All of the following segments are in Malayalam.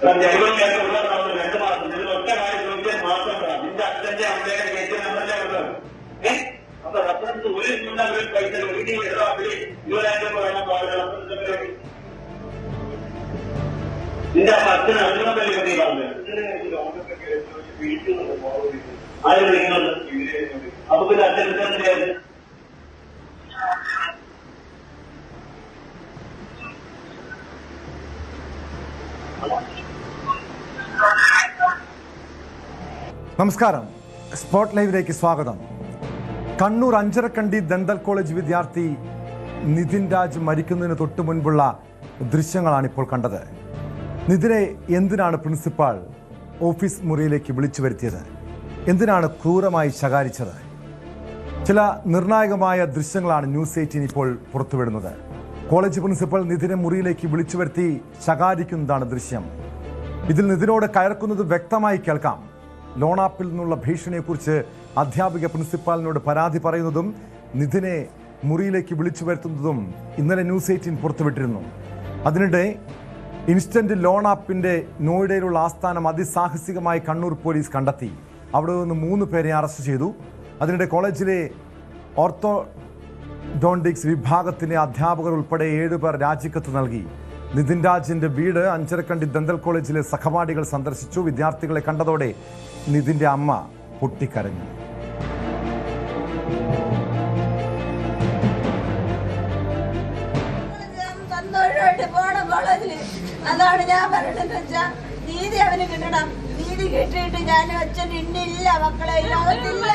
2 മാസം ഒറ്റ കാര്യം ചോദിച്ചാൽ മാത്രം നിന്റെ അച്ഛന്റെ അമ്മയുടെ കേസിൽ നമ്മളല്ലേ ഉള്ളത്. അപ്പൊ റഫറൻസ് ഒരു പൈസ വീട്ടിൽ അവര് 20,000 പറയാൻ പാടില്ല. റഫറൻസ് നിന്റെ അച്ഛന് അതിനൊക്കെ ആരും വിളിക്കുന്നത്. അപ്പൊ പിന്നെ അച്ഛൻ നമസ്കാരം, സ്പോട്ട് ലൈവിലേക്ക് സ്വാഗതം. കണ്ണൂർ അഞ്ചരക്കണ്ടി ദന്തൽ കോളേജ് വിദ്യാർത്ഥി നിതിൻ രാജ് മരിക്കുന്നതിന് തൊട്ടു മുൻപുള്ള ദൃശ്യങ്ങളാണ് ഇപ്പോൾ കണ്ടത്. നിതിനെ എന്തിനാണ് പ്രിൻസിപ്പാൾ ഓഫീസ് മുറിയിലേക്ക് വിളിച്ചു വരുത്തിയത്? എന്തിനാണ് ക്രൂരമായി ശകാരിച്ചത്? ചില നിർണായകമായ ദൃശ്യങ്ങളാണ് ന്യൂസ് 18 ഇപ്പോൾ പുറത്തുവിടുന്നത്. കോളേജ് പ്രിൻസിപ്പൽ നിതിനെ മുറിയിലേക്ക് വിളിച്ചു വരുത്തി ശകാരിക്കുന്നതാണ് ദൃശ്യം. ഇതിൽ നിതിനോട് കയർക്കുന്നത് വ്യക്തമായി കേൾക്കാം. ലോണാപ്പിൽ നിന്നുള്ള ഭീഷണിയെക്കുറിച്ച് അധ്യാപിക പ്രിൻസിപ്പാളിനോട് പരാതി പറയുന്നതും നിതിനെ മുറിയിലേക്ക് വിളിച്ചു വരുത്തുന്നതും ഇന്നലെ ന്യൂസ് 18 പുറത്തുവിട്ടിരുന്നു. അതിനിടെ ഇൻസ്റ്റന്റ് ലോണാപ്പിന്റെ നോയിഡയിലുള്ള ആസ്ഥാനം അതിസാഹസികമായി കണ്ണൂർ പോലീസ് കണ്ടെത്തി. അവിടെ നിന്ന് 3 പേരെ അറസ്റ്റ് ചെയ്തു. അതിനിടെ കോളേജിലെ ഓർത്തോഡോണ്ടിക്സ് വിഭാഗത്തിലെ അധ്യാപകർ ഉൾപ്പെടെ 7 പേർ രാജിക്കത്ത് നൽകി. നിതിൻ രാജിന്റെ വീട് അഞ്ചരക്കണ്ടി ദന്തൽ കോളേജിലെ സഹപാഠികൾ സന്ദർശിച്ചു. വിദ്യാർത്ഥികളെ കണ്ടതോടെ നിതിന്റെ അമ്മ പൊട്ടിക്കരഞ്ഞു. അതാണ് ഞാൻ പറയണെന്ന് വെച്ചാൽ നീതി അവന് കിട്ടണം. നീതി കിട്ടിയിട്ട് ഞാൻ അച്ഛൻ ഇന്നില്ല മക്കളെ, ലോകത്തില്ല.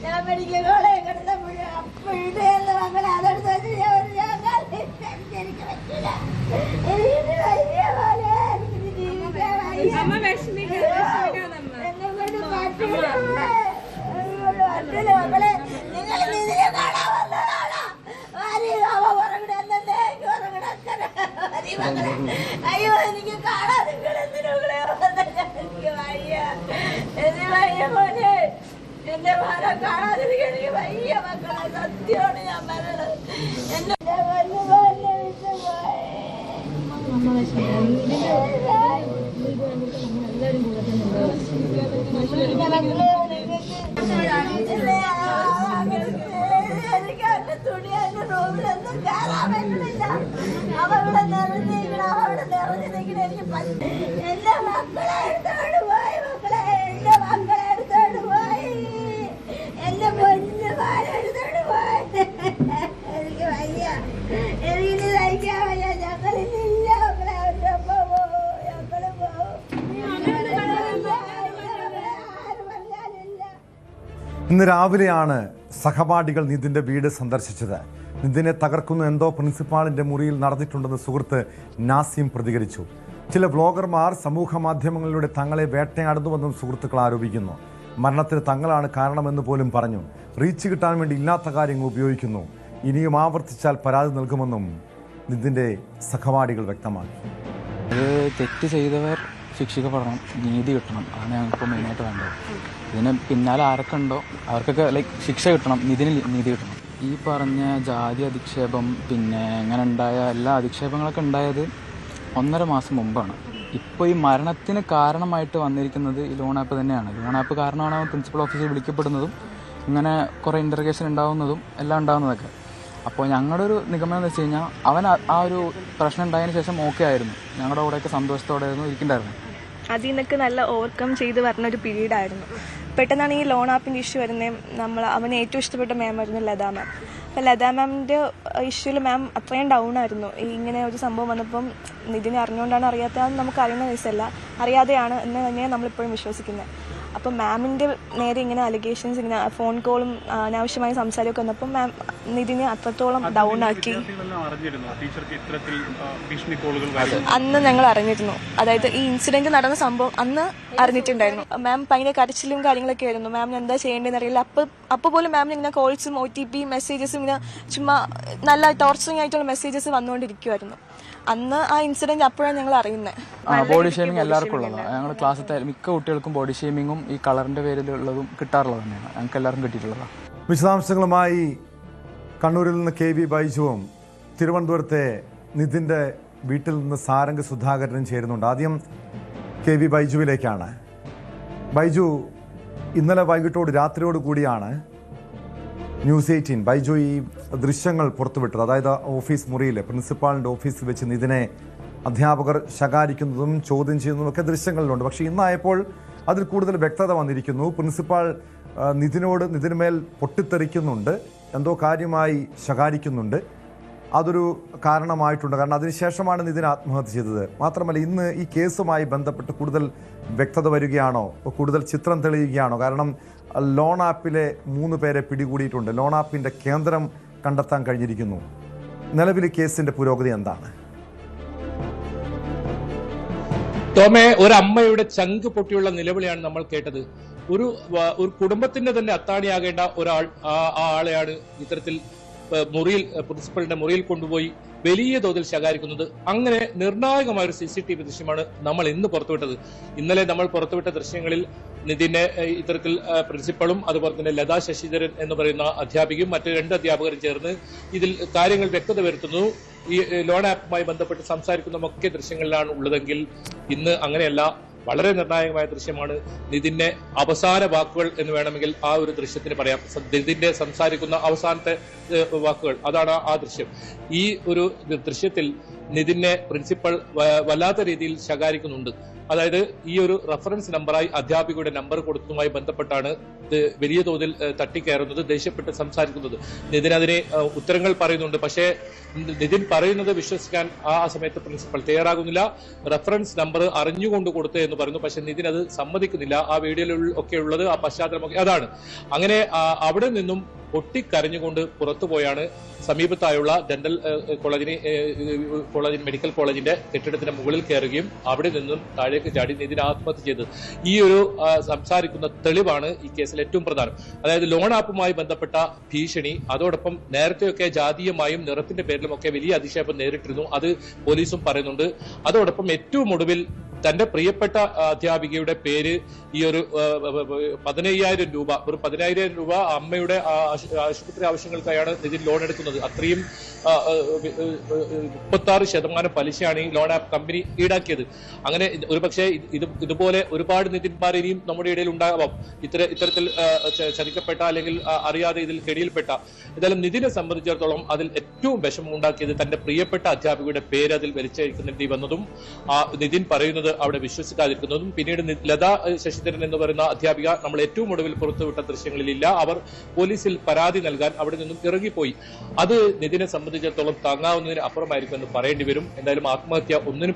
ഞാൻ മെഡിക്കൽ കോളേജ് കിടന്നപ്പോഴും അപ്പോഴത്തെ മക്കളെ അതെടുത്ത് എനിക്ക് പറ്റില്ല. എനിക്ക് വലിയ പോലെ എനിക്ക് ജീവിക്കാൻ മക്കളെ. നിങ്ങൾ ഇതിനെ കാണാൻ വന്നതാണോ? അയ്യോ എനിക്ക് കാണാൻ നിങ്ങൾ എന്തിനുകളെ എനിക്ക് വയ്യ. എന്റെ വയ്യ മോനെ, എന്റെ മരം കാണാതിരിക്കാൻ എനിക്ക് വയ്യ മക്കളെ. സത്യമാണ് ഞാൻ പറഞ്ഞത്. എന്നെ എനിക്ക് എന്റെ തുണി എന്റെ റൂമിലൊന്നും കയറാൻ പറ്റുന്നില്ല. അവവിടെ നിറഞ്ഞിരിക്കണം, അവിടെ നിറഞ്ഞിരിക്കണം. എനിക്ക് എന്റെ മക്കളെ എടുത്തോണ്ട് പോയി മക്കളെ, എന്റെ മക്കളെ എടുത്തോണ്ട് പോയി, എന്റെ പൊന്നു പാല് എടുത്തോണ്ട് പോയി. എനിക്ക് വയ്യ, എനിക്ക് സഹിക്കാൻ വയ്യ. ഞങ്ങളില്ല മക്കളെ, അവരുടെ ഒപ്പം പോവും, ഞങ്ങള് പോവും. ഇന്ന് രാവിലെയാണ് സഹപാഠികൾ നിതിന്റെ വീട് സന്ദർശിച്ചത്. നിതിനെ തകർക്കുന്ന എന്തോ പ്രിൻസിപ്പാളിന്റെ മുറിയിൽ നടന്നിട്ടുണ്ടെന്ന് സുഹൃത്ത് നാസിം പ്രതികരിച്ചു. ചില വ്ളോഗർമാർ സമൂഹ മാധ്യമങ്ങളിലൂടെ തങ്ങളെ വേട്ടയാടുന്നുവെന്നും സുഹൃത്തുക്കൾ ആരോപിക്കുന്നു. മരണത്തിന് തങ്ങളാണ് കാരണമെന്ന് പോലും പറഞ്ഞു. റീച്ച് കിട്ടാൻ വേണ്ടി ഇല്ലാത്ത കാര്യങ്ങൾ ഉപയോഗിക്കുന്നു. ഇനിയും ആവർത്തിച്ചാൽ പരാതി നൽകുമെന്നും നിതിന്റെ സഹപാഠികൾ വ്യക്തമാക്കി. തെറ്റ് ചെയ്തവർ ശിക്ഷിക്കപ്പെടണം, നീതി കിട്ടണം. അതാണ് ഞങ്ങൾക്ക് മെയിനായിട്ട് വേണ്ടത്. ഇതിന് പിന്നാലെ ആരൊക്കെ ഉണ്ടോ അവർക്കൊക്കെ ശിക്ഷ കിട്ടണം, ഇതിന് നീതി കിട്ടണം. ഈ പറഞ്ഞ ജാതി അധിക്ഷേപം പിന്നെ ഇങ്ങനെ ഉണ്ടായ എല്ലാ അധിക്ഷേപങ്ങളൊക്കെ ഉണ്ടായത് 1.5 മാസം മുമ്പാണ്. ഇപ്പോൾ ഈ മരണത്തിന് കാരണമായിട്ട് വന്നിരിക്കുന്നത് ഈ ലോൺ ആപ്പ് തന്നെയാണ്. ലോൺ ആപ്പ് കാരണമാണ് അവൻ പ്രിൻസിപ്പൽ ഓഫീസിൽ വിളിക്കപ്പെടുന്നതും ഇങ്ങനെ കുറേ ഇൻ്റർഗേഷൻ ഉണ്ടാവുന്നതും എല്ലാം ഉണ്ടാവുന്നതൊക്കെ. അപ്പോൾ ഞങ്ങളുടെ ഒരു നിഗമനം എന്ന് വെച്ച് കഴിഞ്ഞാൽ അവൻ ആ ഒരു പ്രശ്നം ഉണ്ടായതിനു ശേഷം ഓക്കെ ആയിരുന്നു, ഞങ്ങളുടെ കൂടെയൊക്കെ സന്തോഷത്തോടെ ആയിരുന്നു ഇരിക്കണ്ടായിരുന്നു. അതിൽ നിന്നൊക്കെ നല്ല ഓവർകം ചെയ്ത് വരുന്ന ഒരു പീരീഡായിരുന്നു. പെട്ടെന്നാണ് ഈ ലോൺ ആപ്പിൻ്റെ ഇഷ്യൂ വരുന്നത്. അവന് ഏറ്റവും ഇഷ്ടപ്പെട്ട മാമായിരുന്നു ലതാ മാം. അപ്പോൾ ലതാ മാമിൻ്റെ ഇഷ്യൂവിൽ മാം അത്രയും ഡൗൺ ആയിരുന്നു. ഇങ്ങനെ ഒരു സംഭവം വന്നപ്പം ഇതിനെ അറിഞ്ഞുകൊണ്ടാണ് അറിയാത്തതെന്ന് നമുക്ക് അറിയുന്ന കേസല്ല, അറിയാതെയാണ് എന്ന് തന്നെയാണ് നമ്മളിപ്പോഴും വിശ്വസിക്കുന്നത്. അപ്പം മാമിൻ്റെ നേരെ ഇങ്ങനെ അലിഗേഷൻസ്, ഇങ്ങനെ ഫോൺ കോളും അനാവശ്യമായ സംസാരമൊക്കെ വന്നപ്പോൾ മാം നിതിനെ അത്രത്തോളം ഡൗൺ ആക്കി. അന്ന് ഞങ്ങൾ അറിഞ്ഞിരുന്നു, അതായത് ഈ ഇൻസിഡന്റ് നടന്ന സംഭവം അന്ന് അറിഞ്ഞിട്ടുണ്ടായിരുന്നു. മാം ഭയങ്കര കരച്ചിലും കാര്യങ്ങളൊക്കെ ആയിരുന്നു. മാമിന് എന്താ ചെയ്യേണ്ടതെന്ന് അറിയില്ല. അപ്പോൾ പോലും മാമിന് ഇങ്ങനെ കോൾസും OTP മെസ്സേജസും ഇങ്ങനെ ചുമ്മാ നല്ല ടോർച്ചറിങ് ആയിട്ടുള്ള മെസ്സേജസ് വന്നുകൊണ്ടിരിക്കുമായിരുന്നു. അന്ന് ആ ഇൻസിഡന്റ് അപ്പോഴാണ് ഞങ്ങൾ അറിയുന്നത്. ബോഡി ഷേമിങ് എല്ലാവർക്കും ഉള്ളതാണ്. ഞങ്ങൾ ക്ലാസ്സിലത്തെ മിക്ക കുട്ടികൾക്കും ബോഡി ഷേമിങ്ങും ഈ കളറിന്റെ പേരിലുള്ളതും കിട്ടാറുള്ളത് തന്നെയാണ്. ഞങ്ങൾക്ക് എല്ലാവർക്കും കിട്ടിയിട്ടുള്ളതാണ്. വിശദാംശങ്ങളുമായി കണ്ണൂരിൽ നിന്ന് KV ബൈജുവും തിരുവനന്തപുരത്തെ നിതിൻ്റെ വീട്ടിൽ നിന്ന് സാരംഗ് സുധാകരനും ചേരുന്നുണ്ട്. ആദ്യം KV ബൈജുവിലേക്കാണ്. ബൈജു, ഇന്നലെ വൈകിട്ടോട് രാത്രിയോട് കൂടിയാണ് ന്യൂസ് 18 ബൈജു ഈ ദൃശ്യങ്ങൾ പുറത്തുവിട്ടത്. അതായത് ഓഫീസ് മുറിയിൽ പ്രിൻസിപ്പാളിൻ്റെ ഓഫീസിൽ വെച്ച് നിതിനെ അധ്യാപകർ ശകാരിക്കുന്നതും ചോദ്യം ചെയ്യുന്നതുമൊക്കെ ദൃശ്യങ്ങളിലുണ്ട്. പക്ഷേ ഇന്നായപ്പോൾ അതിൽ കൂടുതൽ വ്യക്തത വന്നിരിക്കുന്നു. പ്രിൻസിപ്പാൾ നിതിന്മേൽ പൊട്ടിത്തെറിക്കുന്നുണ്ട്, എന്തോ കാര്യമായി ശകാരിക്കുന്നുണ്ട്. അതൊരു കാരണമായിട്ടുണ്ട്. കാരണം അതിനുശേഷമാണ് നിതിൻ ആത്മഹത്യ ചെയ്തത്. മാത്രമല്ല, ഇന്ന് ഈ കേസുമായി ബന്ധപ്പെട്ട് കൂടുതൽ വ്യക്തത വരികയാണോ, കൂടുതൽ ചിത്രം തെളിയുകയാണോ? കാരണം ലോൺ ആപ്പിലെ 3 പേരെ പിടികൂടിയിട്ടുണ്ട്. ലോൺ ആപ്പിൻ്റെ കേന്ദ്രം കണ്ടെത്താൻ കഴിഞ്ഞിരിക്കുന്നു. നിലവിൽ കേസിന്റെ പുരോഗതി എന്താണ്? ടോമേ, ഒരമ്മയുടെ ചങ്ക് പൊട്ടിയുള്ള നിലവിളിയാണ് നമ്മൾ കേട്ടത്. ഒരു കുടുംബത്തിന്റെ തന്നെ അത്താണിയാകേണ്ട ഒരാൾ, ആ ആളെയാണ് ഇത്തരത്തിൽ പ്രിൻസിപ്പലിന്റെ മുറിയിൽ കൊണ്ടുപോയി വലിയ തോതിൽ ശകാരിക്കുന്നത്. അങ്ങനെ നിർണായകമായ ഒരു CCTV ദൃശ്യമാണ് നമ്മൾ ഇന്ന് പുറത്തുവിട്ടത്. ഇന്നലെ നമ്മൾ പുറത്തുവിട്ട ദൃശ്യങ്ങളിൽ നിതിനെ ഇത്തരത്തിൽ പ്രിൻസിപ്പളും അതുപോലെ തന്നെ ലതാ ശശിധരൻ എന്ന് പറയുന്ന അധ്യാപികയും മറ്റ് 2 അധ്യാപകരും ചേർന്ന് ഇതിൽ കാര്യങ്ങൾ വ്യക്തത വരുത്തുന്നു. ഈ ലോൺ ആപ്പുമായി ബന്ധപ്പെട്ട് സംസാരിക്കുന്നതൊക്കെ ദൃശ്യങ്ങളിലാണ് ഉള്ളതെങ്കിൽ ഇന്ന് അങ്ങനെയല്ല. വളരെ നിർണായകമായ ദൃശ്യമാണ്. നിതിന്റെ അവസാന വാക്കുകൾ എന്ന് വേണമെങ്കിൽ ആ ഒരു ദൃശ്യത്തിന് പറയാം. നിതിന്റെ സംസാരിക്കുന്ന അവസാനത്തെ വാക്കുകൾ, അതാണ് ആ ദൃശ്യം. ഈ ഒരു ദൃശ്യത്തിൽ നിതിനെ പ്രിൻസിപ്പൽ വല്ലാത്ത രീതിയിൽ ശകാരിക്കുന്നുണ്ട്. അതായത് ഈ ഒരു റഫറൻസ് നമ്പറായി അധ്യാപികയുടെ നമ്പർ കൊടുത്തതുമായി ബന്ധപ്പെട്ടാണ് വലിയ തോതിൽ തട്ടിക്കയറുന്നത്, ദേഷ്യപ്പെട്ട് സംസാരിക്കുന്നത്. നിതിൻ അതിന് ഉത്തരങ്ങൾ പറയുന്നുണ്ട്. പക്ഷേ നിതിൻ പറയുന്നത് വിശ്വസിക്കാൻ ആ സമയത്ത് പ്രിൻസിപ്പൽ തയ്യാറാകുന്നില്ല. റഫറൻസ് നമ്പർ അറിഞ്ഞുകൊണ്ട് കൊടുത്തു എന്ന് പറയുന്നു. പക്ഷെ നിതിൻ അത് സമ്മതിക്കുന്നില്ല. ആ വീഡിയോയിൽ ഒക്കെ ഉള്ളത് ആ പശ്ചാത്തലമൊക്കെ അതാണ്. അങ്ങനെ അവിടെ നിന്നും പൊട്ടിക്കരഞ്ഞുകൊണ്ട് പുറത്തുപോയാണ് സമീപത്തായുള്ള ഡെന്റൽ കോളേജിന് മെഡിക്കൽ കോളേജിന്റെ കെട്ടിടത്തിന്റെ മുകളിൽ കയറുകയും അവിടെ നിന്നും താഴേക്ക് ചാടി നിതിൻ ആത്മഹത്യ ചെയ്തത്. ഈ ഒരു സംസാരിക്കുന്ന തെളിവാണ് ഈ കേസിൽ ഏറ്റവും പ്രധാനം. അതായത് ലോൺ ആപ്പുമായി ബന്ധപ്പെട്ട ഭീഷണി, അതോടൊപ്പം നേരത്തെയൊക്കെ ജാതീയമായും നിറത്തിന്റെ പേരിലും ഒക്കെ വലിയ അധിക്ഷേപം നേരിട്ടിരുന്നു. അത് പോലീസും പറയുന്നുണ്ട്. അതോടൊപ്പം ഏറ്റവും ഒടുവിൽ തന്റെ പ്രിയപ്പെട്ട അധ്യാപികയുടെ പേര് ഈ ഒരു 15,000 രൂപ, ഒരു 15,000 രൂപ അമ്മയുടെ ആശുപത്രി ആവശ്യങ്ങൾക്കായാണ് നിതിൻ ലോൺ എടുക്കുന്നത്. അത്രയും 36% പലിശയാണ് ഈ ലോൺ ആപ്പ് കമ്പനി ഈടാക്കിയത്. അങ്ങനെ ഒരുപക്ഷെ ഇതുപോലെ ഒരുപാട് നിതിന്മാർ ഇനിയും നമ്മുടെ ഇടയിൽ ഉണ്ടാകാം, ഇത്തരത്തിൽ ചതിക്കപ്പെട്ട അല്ലെങ്കിൽ അറിയാതെ ഇതിൽ കെടിയിൽപ്പെട്ട. എന്തായാലും നിതിനെ സംബന്ധിച്ചിടത്തോളം അതിൽ ഏറ്റവും വിഷമം ഉണ്ടാക്കിയത് തന്റെ പ്രിയപ്പെട്ട അധ്യാപികയുടെ പേര് അതിൽ വലിച്ചഴിക്കേണ്ടി വന്നതും നിതിൻ പറയുന്നത് അവിടെ വിശ്വസിക്കാതിരിക്കുന്നതും. പിന്നീട് ലതാ ശശിധരൻ എന്ന് പറയുന്ന അധ്യാപിക നമ്മൾ ഏറ്റവും ഒടുവിൽ പുറത്തുവിട്ട ദൃശ്യങ്ങളിലില്ല. അവർ പോലീസിൽ പരാതി നൽകാൻ അവിടെ നിന്നും ഇറങ്ങിപ്പോയി. അത് നിതിനെ സംബന്ധിച്ചിടത്തോളം താങ്ങാവുന്നതിന് അപ്പുറമായിരിക്കും എന്ന് പറയേണ്ടി വരും. എന്തായാലും ആത്മഹത്യ ഒന്നിനും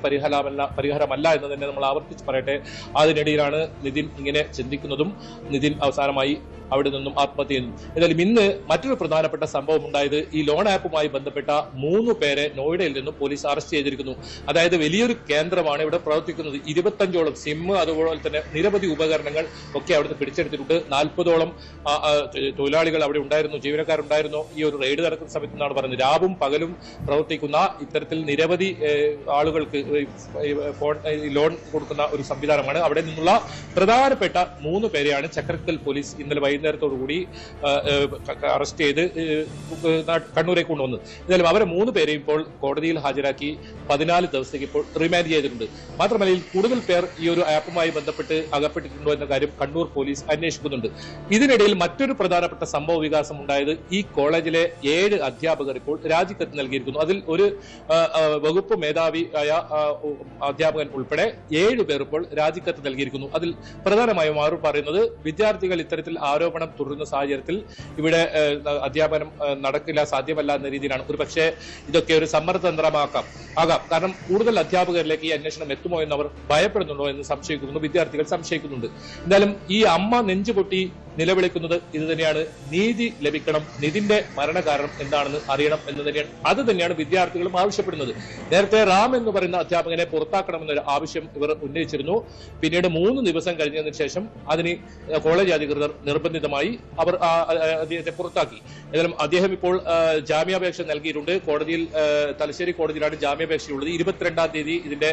പരിഹാരമല്ല എന്ന് തന്നെ നമ്മൾ ആവർത്തിച്ച് പറയട്ടെ. അതിനിടയിലാണ് നിതിൻ ഇങ്ങനെ ചിന്തിക്കുന്നതും നിതിൻ അവസാനമായി അവിടെ നിന്നും ആത്മഹത്യ ചെയ്യുന്നു. എന്തായാലും ഇന്ന് മറ്റൊരു പ്രധാനപ്പെട്ട സംഭവം ഉണ്ടായത് ഈ ലോൺ ആപ്പുമായി ബന്ധപ്പെട്ട 3 പേരെ നോയിഡയിൽ നിന്നും പോലീസ് അറസ്റ്റ് ചെയ്തിരിക്കുന്നു. അതായത് വലിയൊരു കേന്ദ്രമാണ് ഇവിടെ പ്രവർത്തിക്കുന്നത്. 25ഓളം സിം, അതുപോലെ തന്നെ നിരവധി ഉപകരണങ്ങൾ ഒക്കെ അവിടുന്ന് പിടിച്ചെടുത്തിട്ടുണ്ട്. 40ഓളം തൊഴിലാളികൾ അവിടെ ഉണ്ടായിരുന്നു, ജീവനക്കാരുണ്ടായിരുന്നു. ഈ ഒരു റെയ്ഡ് നടക്കുന്ന സമയത്ത് എന്നാണ് പറയുന്നത്. രാവും പകലും പ്രവർത്തിക്കുന്ന ഇത്തരത്തിൽ നിരവധി ആളുകൾക്ക് ലോൺ കൊടുക്കുന്ന ഒരു സംവിധാനമാണ്. അവിടെ നിന്നുള്ള പ്രധാനപ്പെട്ട 3 പേരെയാണ് ചക്രക്കൽ പോലീസ് ഇന്നലെ വൈകുന്നേരത്തോടുകൂടി അറസ്റ്റ് ചെയ്ത് കണ്ണൂരേക്ക് കൊണ്ടുവന്നത്. എന്തായാലും അവരെ 3 പേരെയും ഇപ്പോൾ കോടതിയിൽ ഹാജരാക്കി 14 ദിവസത്തേക്ക് ഇപ്പോൾ റിമാൻഡ് ചെയ്തിട്ടുണ്ട്. മാത്രമല്ല കൂടുതൽ പേർ ഈ ഒരു ആപ്പുമായി ബന്ധപ്പെട്ട് അകപ്പെട്ടിട്ടുണ്ടോ എന്ന കാര്യം കണ്ണൂർ പോലീസ് അന്വേഷിക്കുന്നുണ്ട്. ഇതിനിടയിൽ മറ്റൊരു പ്രധാനപ്പെട്ട സംഭവ വികാസം ഉണ്ടായത് ഈ കോളേജിലെ 7 അധ്യാപകർ ഇപ്പോൾ രാജിക്കത്ത് നൽകിയിരിക്കുന്നു. അതിൽ ഒരു വകുപ്പ് മേധാവിയായ അധ്യാപകൻ ഉൾപ്പെടെ 7 പേർ ഇപ്പോൾ രാജിക്കത്ത് നൽകിയിരിക്കുന്നു. അതിൽ പ്രധാനമായും അവർ പറയുന്നത് വിദ്യാർത്ഥികൾ ഇത്തരത്തിൽ ആരോപണം തുടരുന്ന സാഹചര്യത്തിൽ ഇവിടെ അധ്യാപനം നടക്കില്ല, സാധ്യമല്ല എന്ന രീതിയിലാണ്. ഒരു പക്ഷേ ഇതൊക്കെ ഒരു സമ്മർദ്ദതന്ത്രമാകാം. കാരണം കൂടുതൽ അധ്യാപകരിലേക്ക് ഈ അന്വേഷണം എത്തുമോ എന്ന് അവർ ഭയപ്പെടുന്നുണ്ടോ എന്ന് വിദ്യാർത്ഥികൾ സംശയിക്കുന്നുണ്ട്. എന്തായാലും ഈ അമ്മ നെഞ്ചുപൊട്ടി നിലവിളിക്കുന്നത് ഇത് തന്നെയാണ്. നീതി ലഭിക്കണം, നിതിന്റെ മരണകാരണം എന്താണെന്ന് അറിയണം എന്ന് തന്നെയാണ്. അത് തന്നെയാണ് വിദ്യാർത്ഥികളും ആവശ്യപ്പെടുന്നത്. നേരത്തെ റാം എന്ന് പറയുന്ന അധ്യാപകനെ പുറത്താക്കണമെന്നൊരു ആവശ്യം ഇവർ ഉന്നയിച്ചിരുന്നു. പിന്നീട് 3 ദിവസം കഴിഞ്ഞതിന് ശേഷം അതിന് കോളേജ് അധികൃതർ നിർബന്ധിതമായി അവർ അദ്ദേഹത്തെ പുറത്താക്കി. ഏതായാലും അദ്ദേഹം ഇപ്പോൾ ജാമ്യാപേക്ഷ നൽകിയിട്ടുണ്ട്. കോടതിയിൽ, തലശ്ശേരി കോടതിയിലാണ് ജാമ്യാപേക്ഷയുള്ളത്. 22-ാം തീയതി ഇതിന്റെ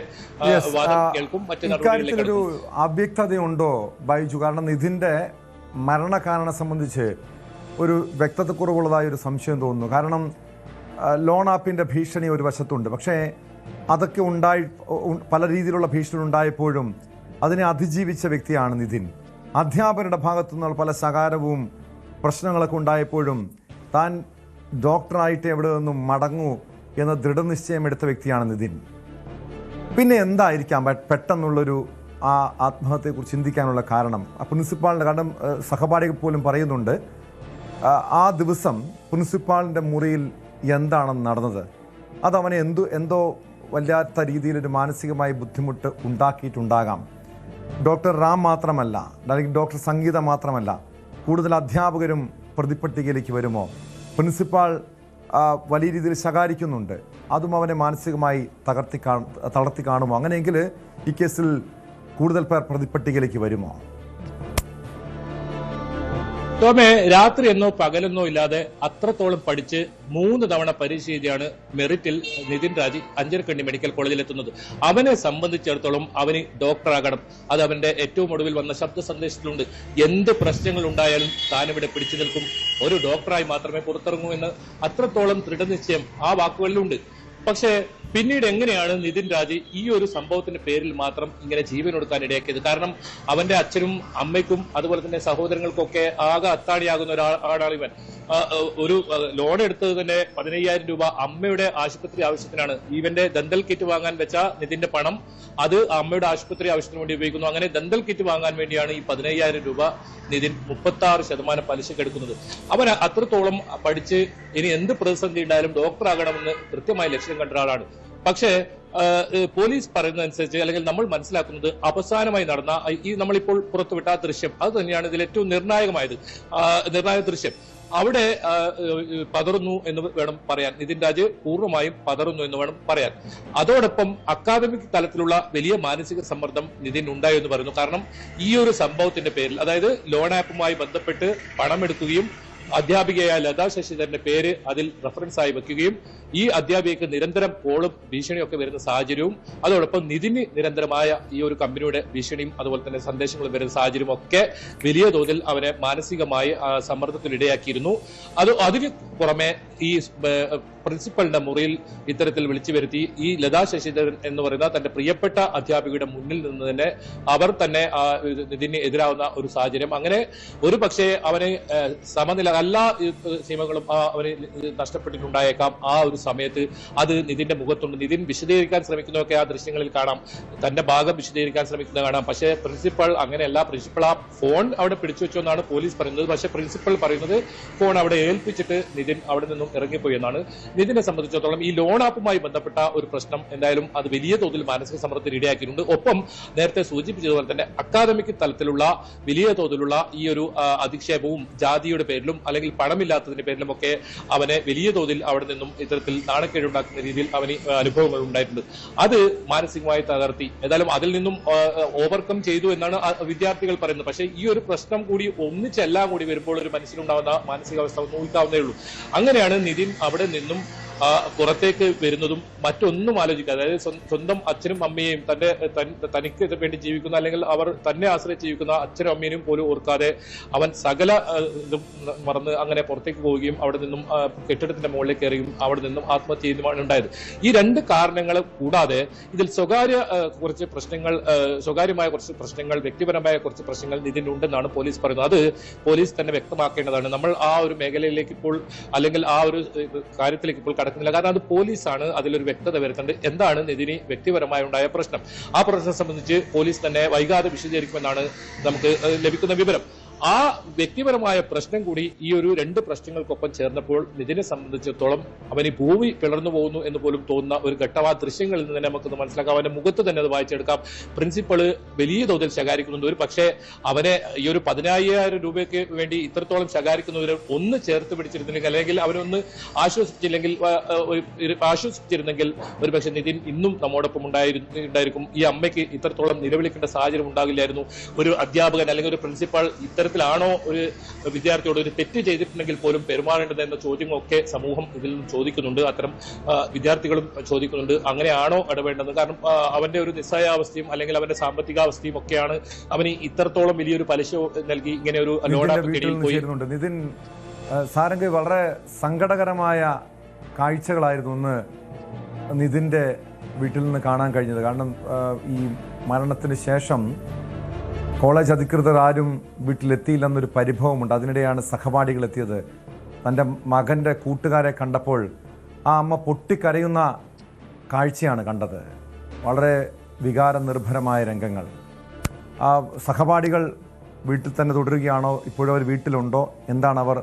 വാദം കേൾക്കും. മറ്റു ഇക്കാര്യത്തിലൊരു അവ്യക്തതയുണ്ടോ ബൈജു? കാരണം നിതിന്റെ മരണകാരണം സംബന്ധിച്ച് ഒരു വ്യക്തതക്കുറവുള്ളതായ ഒരു സംശയം തോന്നുന്നു. കാരണം ലോൺ ആപ്പിന്റെ ഭീഷണി ഒരു വശത്തുണ്ട്. പക്ഷേ അതൊക്കെ പല രീതിയിലുള്ള ഭീഷണി ഉണ്ടായപ്പോഴും അതിനെ അതിജീവിച്ച വ്യക്തിയാണ് നിതിൻ. അധ്യാപകരുടെ ഭാഗത്തു നിന്നുള്ള പല ശകാരവും പ്രശ്നങ്ങളൊക്കെ ഉണ്ടായപ്പോഴും താൻ ഡോക്ടറായിട്ട് എവിടെ നിന്നും മടങ്ങൂ എന്ന ദൃഢനിശ്ചയം എടുത്ത വ്യക്തിയാണ് നിതിൻ. പിന്നെ എന്തായിരിക്കാം പെട്ടെന്നുള്ളൊരു ആ ആത്മഹത്യയെക്കുറിച്ച് ചിന്തിക്കാനുള്ള കാരണം? പ്രിൻസിപ്പാളിൻ്റെ, കാരണം സഹപാഠികൾ പോലും പറയുന്നുണ്ട് ആ ദിവസം പ്രിൻസിപ്പാളിൻ്റെ മുറിയിൽ എന്താണെന്ന് നടന്നത് അത് അവനെ എന്തോ വല്ലാത്ത രീതിയിലൊരു മാനസികമായി ബുദ്ധിമുട്ട് ഉണ്ടാക്കിയിട്ടുണ്ടാകാം. ഡോക്ടർ റാം മാത്രമല്ല, അല്ലെങ്കിൽ ഡോക്ടർ സംഗീത മാത്രമല്ല, കൂടുതൽ അധ്യാപകരും പ്രതിപട്ടികയിലേക്ക് വരുമോ? പ്രിൻസിപ്പാൾ വലിയ രീതിയിൽ ശകാരിക്കുന്നുണ്ട്, അതും അവനെ മാനസികമായി തളർത്തി കാണുമോ? അങ്ങനെയെങ്കിൽ ഈ കേസിൽ കൂടുതൽ പേർ പ്രതിപട്ടികയിലേക്ക് വരുമോ? ടോമെ, രാത്രി എന്നോ പകലെന്നോ ഇല്ലാതെ അത്രത്തോളം പഠിച്ച് 3 തവണ പരീക്ഷ എഴുതിയാണ് മെറിറ്റിൽ നിതിൻ രാജ് അഞ്ചരക്കണ്ടി മെഡിക്കൽ കോളേജിൽ എത്തുന്നത്. അവനെ സംബന്ധിച്ചിടത്തോളം അവന് ഡോക്ടറാകണം. അത് അവന്റെ ഏറ്റവും ഒടുവിൽ വന്ന ശബ്ദ സന്ദേശത്തിലുണ്ട്. എന്ത് പ്രശ്നങ്ങൾ ഉണ്ടായാലും താനിവിടെ പിടിച്ചു നിൽക്കും, ഒരു ഡോക്ടറായി മാത്രമേ പുറത്തിറങ്ങൂ എന്ന് അത്രത്തോളം ദൃഢനിശ്ചയം ആ വാക്കുകളിലുണ്ട്. പക്ഷേ പിന്നീട് എങ്ങനെയാണ് നിതിൻ രാജ് ഈ ഒരു സംഭവത്തിന്റെ പേരിൽ മാത്രം ഇങ്ങനെ ജീവനൊടുക്കാൻ ഇടയാക്കിയത്? കാരണം അവന്റെ അച്ഛനും അമ്മയ്ക്കും അതുപോലെ തന്നെ സഹോദരങ്ങൾക്കൊക്കെ ആകെ അത്താണിയാകുന്ന ഒരാളാണ് ഇവൻ. ഒരു ലോൺ എടുത്തത് തന്നെ 15,000 രൂപ അമ്മയുടെ ആശുപത്രി ആവശ്യത്തിനാണ്. ഇവന്റെ ദന്തൽ കിറ്റ് വാങ്ങാൻ വെച്ച നിതിന്റെ പണം അത് അമ്മയുടെ ആശുപത്രി ആവശ്യത്തിന് വേണ്ടി ഉപയോഗിക്കുന്നു. അങ്ങനെ ദന്തൽ കിറ്റ് വാങ്ങാൻ വേണ്ടിയാണ് ഈ 15,000 രൂപ നിതിൻ 36% പലിശക്ക് എടുക്കുന്നത്. അവൻ അത്രത്തോളം പഠിച്ച് ഇനി എന്ത് പ്രതിസന്ധി ഉണ്ടായാലും ഡോക്ടറാകണമെന്ന് കൃത്യമായി ലക്ഷ്യം കണ്ട ഒരാളാണ്. പക്ഷേ പോലീസ് പറയുന്നതനുസരിച്ച്, അല്ലെങ്കിൽ നമ്മൾ മനസ്സിലാക്കുന്നത്, അവസാനമായി നടന്ന ഈ നമ്മളിപ്പോൾ പുറത്തുവിട്ട ആ ദൃശ്യം അത് തന്നെയാണ് ഇതിൽ ഏറ്റവും നിർണായക ദൃശ്യം. അവിടെ പതറുന്നു എന്ന് വേണം പറയാൻ. നിതിൻ രാജ് പൂർണ്ണമായും പതറുന്നു എന്ന് വേണം പറയാൻ. അതോടൊപ്പം അക്കാദമിക് തലത്തിലുള്ള വലിയ മാനസിക സമ്മർദ്ദം നിതിൻ ഉണ്ടായി എന്ന് പറയുന്നു. കാരണം ഈ ഒരു സംഭവത്തിന്റെ പേരിൽ, അതായത് ലോൺ ആപ്പുമായി ബന്ധപ്പെട്ട് പണമെടുക്കുകയും അധ്യാപികയായ ലതാ ശശിധരന്റെ പേര് അതിൽ റെഫറൻസ് ആയി വെക്കുകയും ഈ അധ്യാപികയ്ക്ക് നിരന്തരം കോളും ഭീഷണിയും ഒക്കെ വരുന്ന സാഹചര്യവും, അതോടൊപ്പം നിതിന് നിരന്തരമായ ഈ ഒരു കമ്പനിയുടെ ഭീഷണിയും അതുപോലെ തന്നെ സന്ദേശങ്ങളും വരുന്ന സാഹചര്യം ഒക്കെ വലിയ തോതിൽ അവനെ മാനസികമായി സമ്മർദ്ദത്തിനിടയാക്കിയിരുന്നു. അതിന് പുറമെ ഈ പ്രിൻസിപ്പലിന്റെ മുറിയിൽ ഇത്തരത്തിൽ വിളിച്ചു വരുത്തി ഈ ലതാ ശശിധരൻ എന്ന് പറയുന്ന തന്റെ പ്രിയപ്പെട്ട അധ്യാപികയുടെ മുന്നിൽ നിന്ന് തന്നെ അവർ തന്നെ നിതിന് എതിരാവുന്ന ഒരു സാഹചര്യം. അങ്ങനെ ഒരു പക്ഷേ അവന് സമനില എല്ലാ സീമകളും അവന് നഷ്ടപ്പെട്ടിട്ടുണ്ടായേക്കാം. ആ ഒരു സമയത്ത് അത് നിതിന്റെ മുഖത്തുണ്ട്. നിതിൻ വിശദീകരിക്കാൻ ശ്രമിക്കുന്നതൊക്കെ ആ ദൃശ്യങ്ങളിൽ കാണാം, തന്റെ ഭാഗം വിശദീകരിക്കാൻ ശ്രമിക്കുന്നത് കാണാം. പക്ഷേ പ്രിൻസിപ്പൾ അങ്ങനെയല്ല. പ്രിൻസിപ്പൾ ആ ഫോൺ അവിടെ പിടിച്ചു വെച്ചു എന്നാണ് പോലീസ് പറയുന്നത്. പക്ഷേ പ്രിൻസിപ്പൾ പറയുന്നത് ഫോൺ അവിടെ ഏൽപ്പിച്ചിട്ട് നിതിൻ അവിടെ നിന്നും ഇറങ്ങിപ്പോയി എന്നാണ്. നിതിനെ സംബന്ധിച്ചിടത്തോളം ഈ ലോൺ ആപ്പുമായി ബന്ധപ്പെട്ട ഒരു പ്രശ്നം എന്തായാലും അത് വലിയ തോതിൽ മാനസിക സമ്മർദ്ദത്തിന് ഇടയാക്കിയിട്ടുണ്ട്. ഒപ്പം നേരത്തെ സൂചിപ്പിച്ചതുപോലെ തന്നെ അക്കാദമിക് തലത്തിലുള്ള വലിയ തോതിലുള്ള ഈ ഒരു അധിക്ഷേപവും ജാതിയുടെ പേരിലും അല്ലെങ്കിൽ പണമില്ലാത്തതിന്റെ പേരിലും ഒക്കെ അവനെ വലിയ തോതിൽ അവിടെ നിന്നും ഇത്തരത്തിൽ നാണക്കേടുണ്ടാക്കുന്ന രീതിയിൽ അവന് അനുഭവങ്ങൾ ഉണ്ടായിട്ടുണ്ട്. അത് മാനസികമായി തകർത്തി. ഏതായാലും അതിൽ നിന്നും ഓവർകം ചെയ്തു എന്നാണ് വിദ്യാർത്ഥികൾ പറയുന്നത്. പക്ഷേ ഈ ഒരു പ്രശ്നം കൂടി ഒന്നിച്ചെല്ലാം കൂടി വരുമ്പോൾ ഒരു മനസ്സിലുണ്ടാവുന്ന മാനസികാവസ്ഥ ഊഹിക്കാവുന്നേ ഉള്ളൂ. അങ്ങനെയാണ് നിതിൻ അവിടെ നിന്നും പുറത്തേക്ക് വരുന്നതും മറ്റൊന്നും ആലോചിക്കാതെ, അതായത് സ്വന്തം അച്ഛനും അമ്മയെയും തനിക്ക് വേണ്ടി ജീവിക്കുന്ന അല്ലെങ്കിൽ അവർ തന്നെ ആശ്രയിച്ച് ജീവിക്കുന്ന അച്ഛനും അമ്മേനും പോലും ഓർക്കാതെ അവൻ സകല ഇതും മറന്ന് അങ്ങനെ പുറത്തേക്ക് പോവുകയും അവിടെ നിന്നും കെട്ടിടത്തിന്റെ മുകളിലേക്ക് കയറുകയും അവിടെ നിന്നും ആത്മഹത്യ ചെയ്യുന്നതാണ് ഉണ്ടായത്. ഈ 2 കാരണങ്ങൾ കൂടാതെ ഇതിൽ സ്വകാര്യമായ കുറച്ച് പ്രശ്നങ്ങൾ, വ്യക്തിപരമായ കുറച്ച് പ്രശ്നങ്ങൾ നിതിനുണ്ടെന്നാണ് പോലീസ് പറയുന്നത്. അത് പോലീസ് തന്നെ വ്യക്തമാക്കേണ്ടതാണ്. നമ്മൾ ആ ഒരു മേഖലയിലേക്ക് ഇപ്പോൾ അല്ലെങ്കിൽ ആ ഒരു കാര്യത്തിലേക്ക് ഇപ്പോൾ കടക്കുന്നില്ല. കാരണം അത് പോലീസാണ് അതിലൊരു വ്യക്തത വരുത്തേണ്ടത്. എന്താണ് നിതിന് വ്യക്തിപരമായി ഉണ്ടായ പ്രശ്നം? ആ പ്രശ്നം സംബന്ധിച്ച് പോലീസ് തന്നെ വൈകാതെ വിശദീകരിക്കുമെന്നാണ് നമുക്ക് ലഭിക്കുന്ന വിവരം. ആ വ്യക്തിപരമായ പ്രശ്നം കൂടി ഈ ഒരു 2 പ്രശ്നങ്ങൾക്കൊപ്പം ചേർന്നപ്പോൾ നിതിനെ സംബന്ധിച്ചിടത്തോളം അവന് ഭൂമി പിളർന്നു പോകുന്നു എന്ന് പോലും തോന്നുന്ന ഒരു ഘട്ടം ആ ദൃശ്യങ്ങളിൽ നിന്ന് തന്നെ നമുക്കൊന്ന് മനസ്സിലാക്കാം. അവന്റെ മുഖത്ത് തന്നെ അത് വായിച്ചെടുക്കാം. പ്രിൻസിപ്പള് വലിയ തോതിൽ ശകാരിക്കുന്നുണ്ട്. ഒരു പക്ഷേ അവനെ ഈ ഒരു 15,000 രൂപയ്ക്ക് വേണ്ടി ഇത്രത്തോളം ശകാരിക്കുന്നവർ ഒന്ന് ചേർത്ത് പിടിച്ചിരുന്നില്ലെങ്കിൽ, അല്ലെങ്കിൽ അവരൊന്ന് ആശ്വസിച്ചിരുന്നെങ്കിൽ ഒരു പക്ഷേ നിതിൻ ഇന്നും നമ്മോടൊപ്പം ഉണ്ടായിരിക്കും. ഈ അമ്മയ്ക്ക് ഇത്രത്തോളം നിലവിളിക്കേണ്ട സാഹചര്യം ഉണ്ടാകില്ലായിരുന്നു. ഒരു അധ്യാപകൻ അല്ലെങ്കിൽ ഒരു പ്രിൻസിപ്പാൾ ഇത്തരത്തിലാണോ ഒരു വിദ്യാർത്ഥിയോട് ഒരു തെറ്റ് ചെയ്തിട്ടുണ്ടെങ്കിൽ പോലും പെരുമാറേണ്ടത് എന്ന ചോദ്യങ്ങളൊക്കെ സമൂഹം ഇതിൽ നിന്നും ചോദിക്കുന്നുണ്ട്. അത്തരം വിദ്യാർത്ഥികളും ചോദിക്കുന്നുണ്ട്, അങ്ങനെയാണോ ഇടപെടേണ്ടത്? കാരണം അവന്റെ ഒരു നിസ്സഹായാവസ്ഥയും അല്ലെങ്കിൽ അവന്റെ സാമ്പത്തികാവസ്ഥയും ഒക്കെയാണ് അവന് ഇത്രത്തോളം വലിയൊരു പലിശ നൽകി ഇങ്ങനെ ഒരു ലോണാപ്പിൽ പോയി. നിതിൻ സാരംഗ്, വളരെ സങ്കടകരമായ കാഴ്ചകളായിരുന്നു ഇന്ന് നിതിന്റെ വീട്ടിൽ നിന്ന് കാണാൻ കഴിഞ്ഞത്. കാരണം ഈ മരണത്തിന് ശേഷം കോളേജ് അധികൃതർ ആരും വീട്ടിലെത്തിയില്ലെന്നൊരു പരിഭവമുണ്ട്. അതിനിടെയാണ് സഹപാഠികൾ എത്തിയത്. തൻ്റെ മകൻ്റെ കൂട്ടുകാരെ കണ്ടപ്പോൾ ആ അമ്മ പൊട്ടിക്കരയുന്ന കാഴ്ചയാണ് കണ്ടത്. വളരെ വികാരനിർഭരമായ രംഗങ്ങൾ. ആ സഹപാഠികൾ വീട്ടിൽ തന്നെ തുടരുകയാണോ? ഇപ്പോഴും അവർ വീട്ടിലുണ്ടോ? എന്താണ് അവർ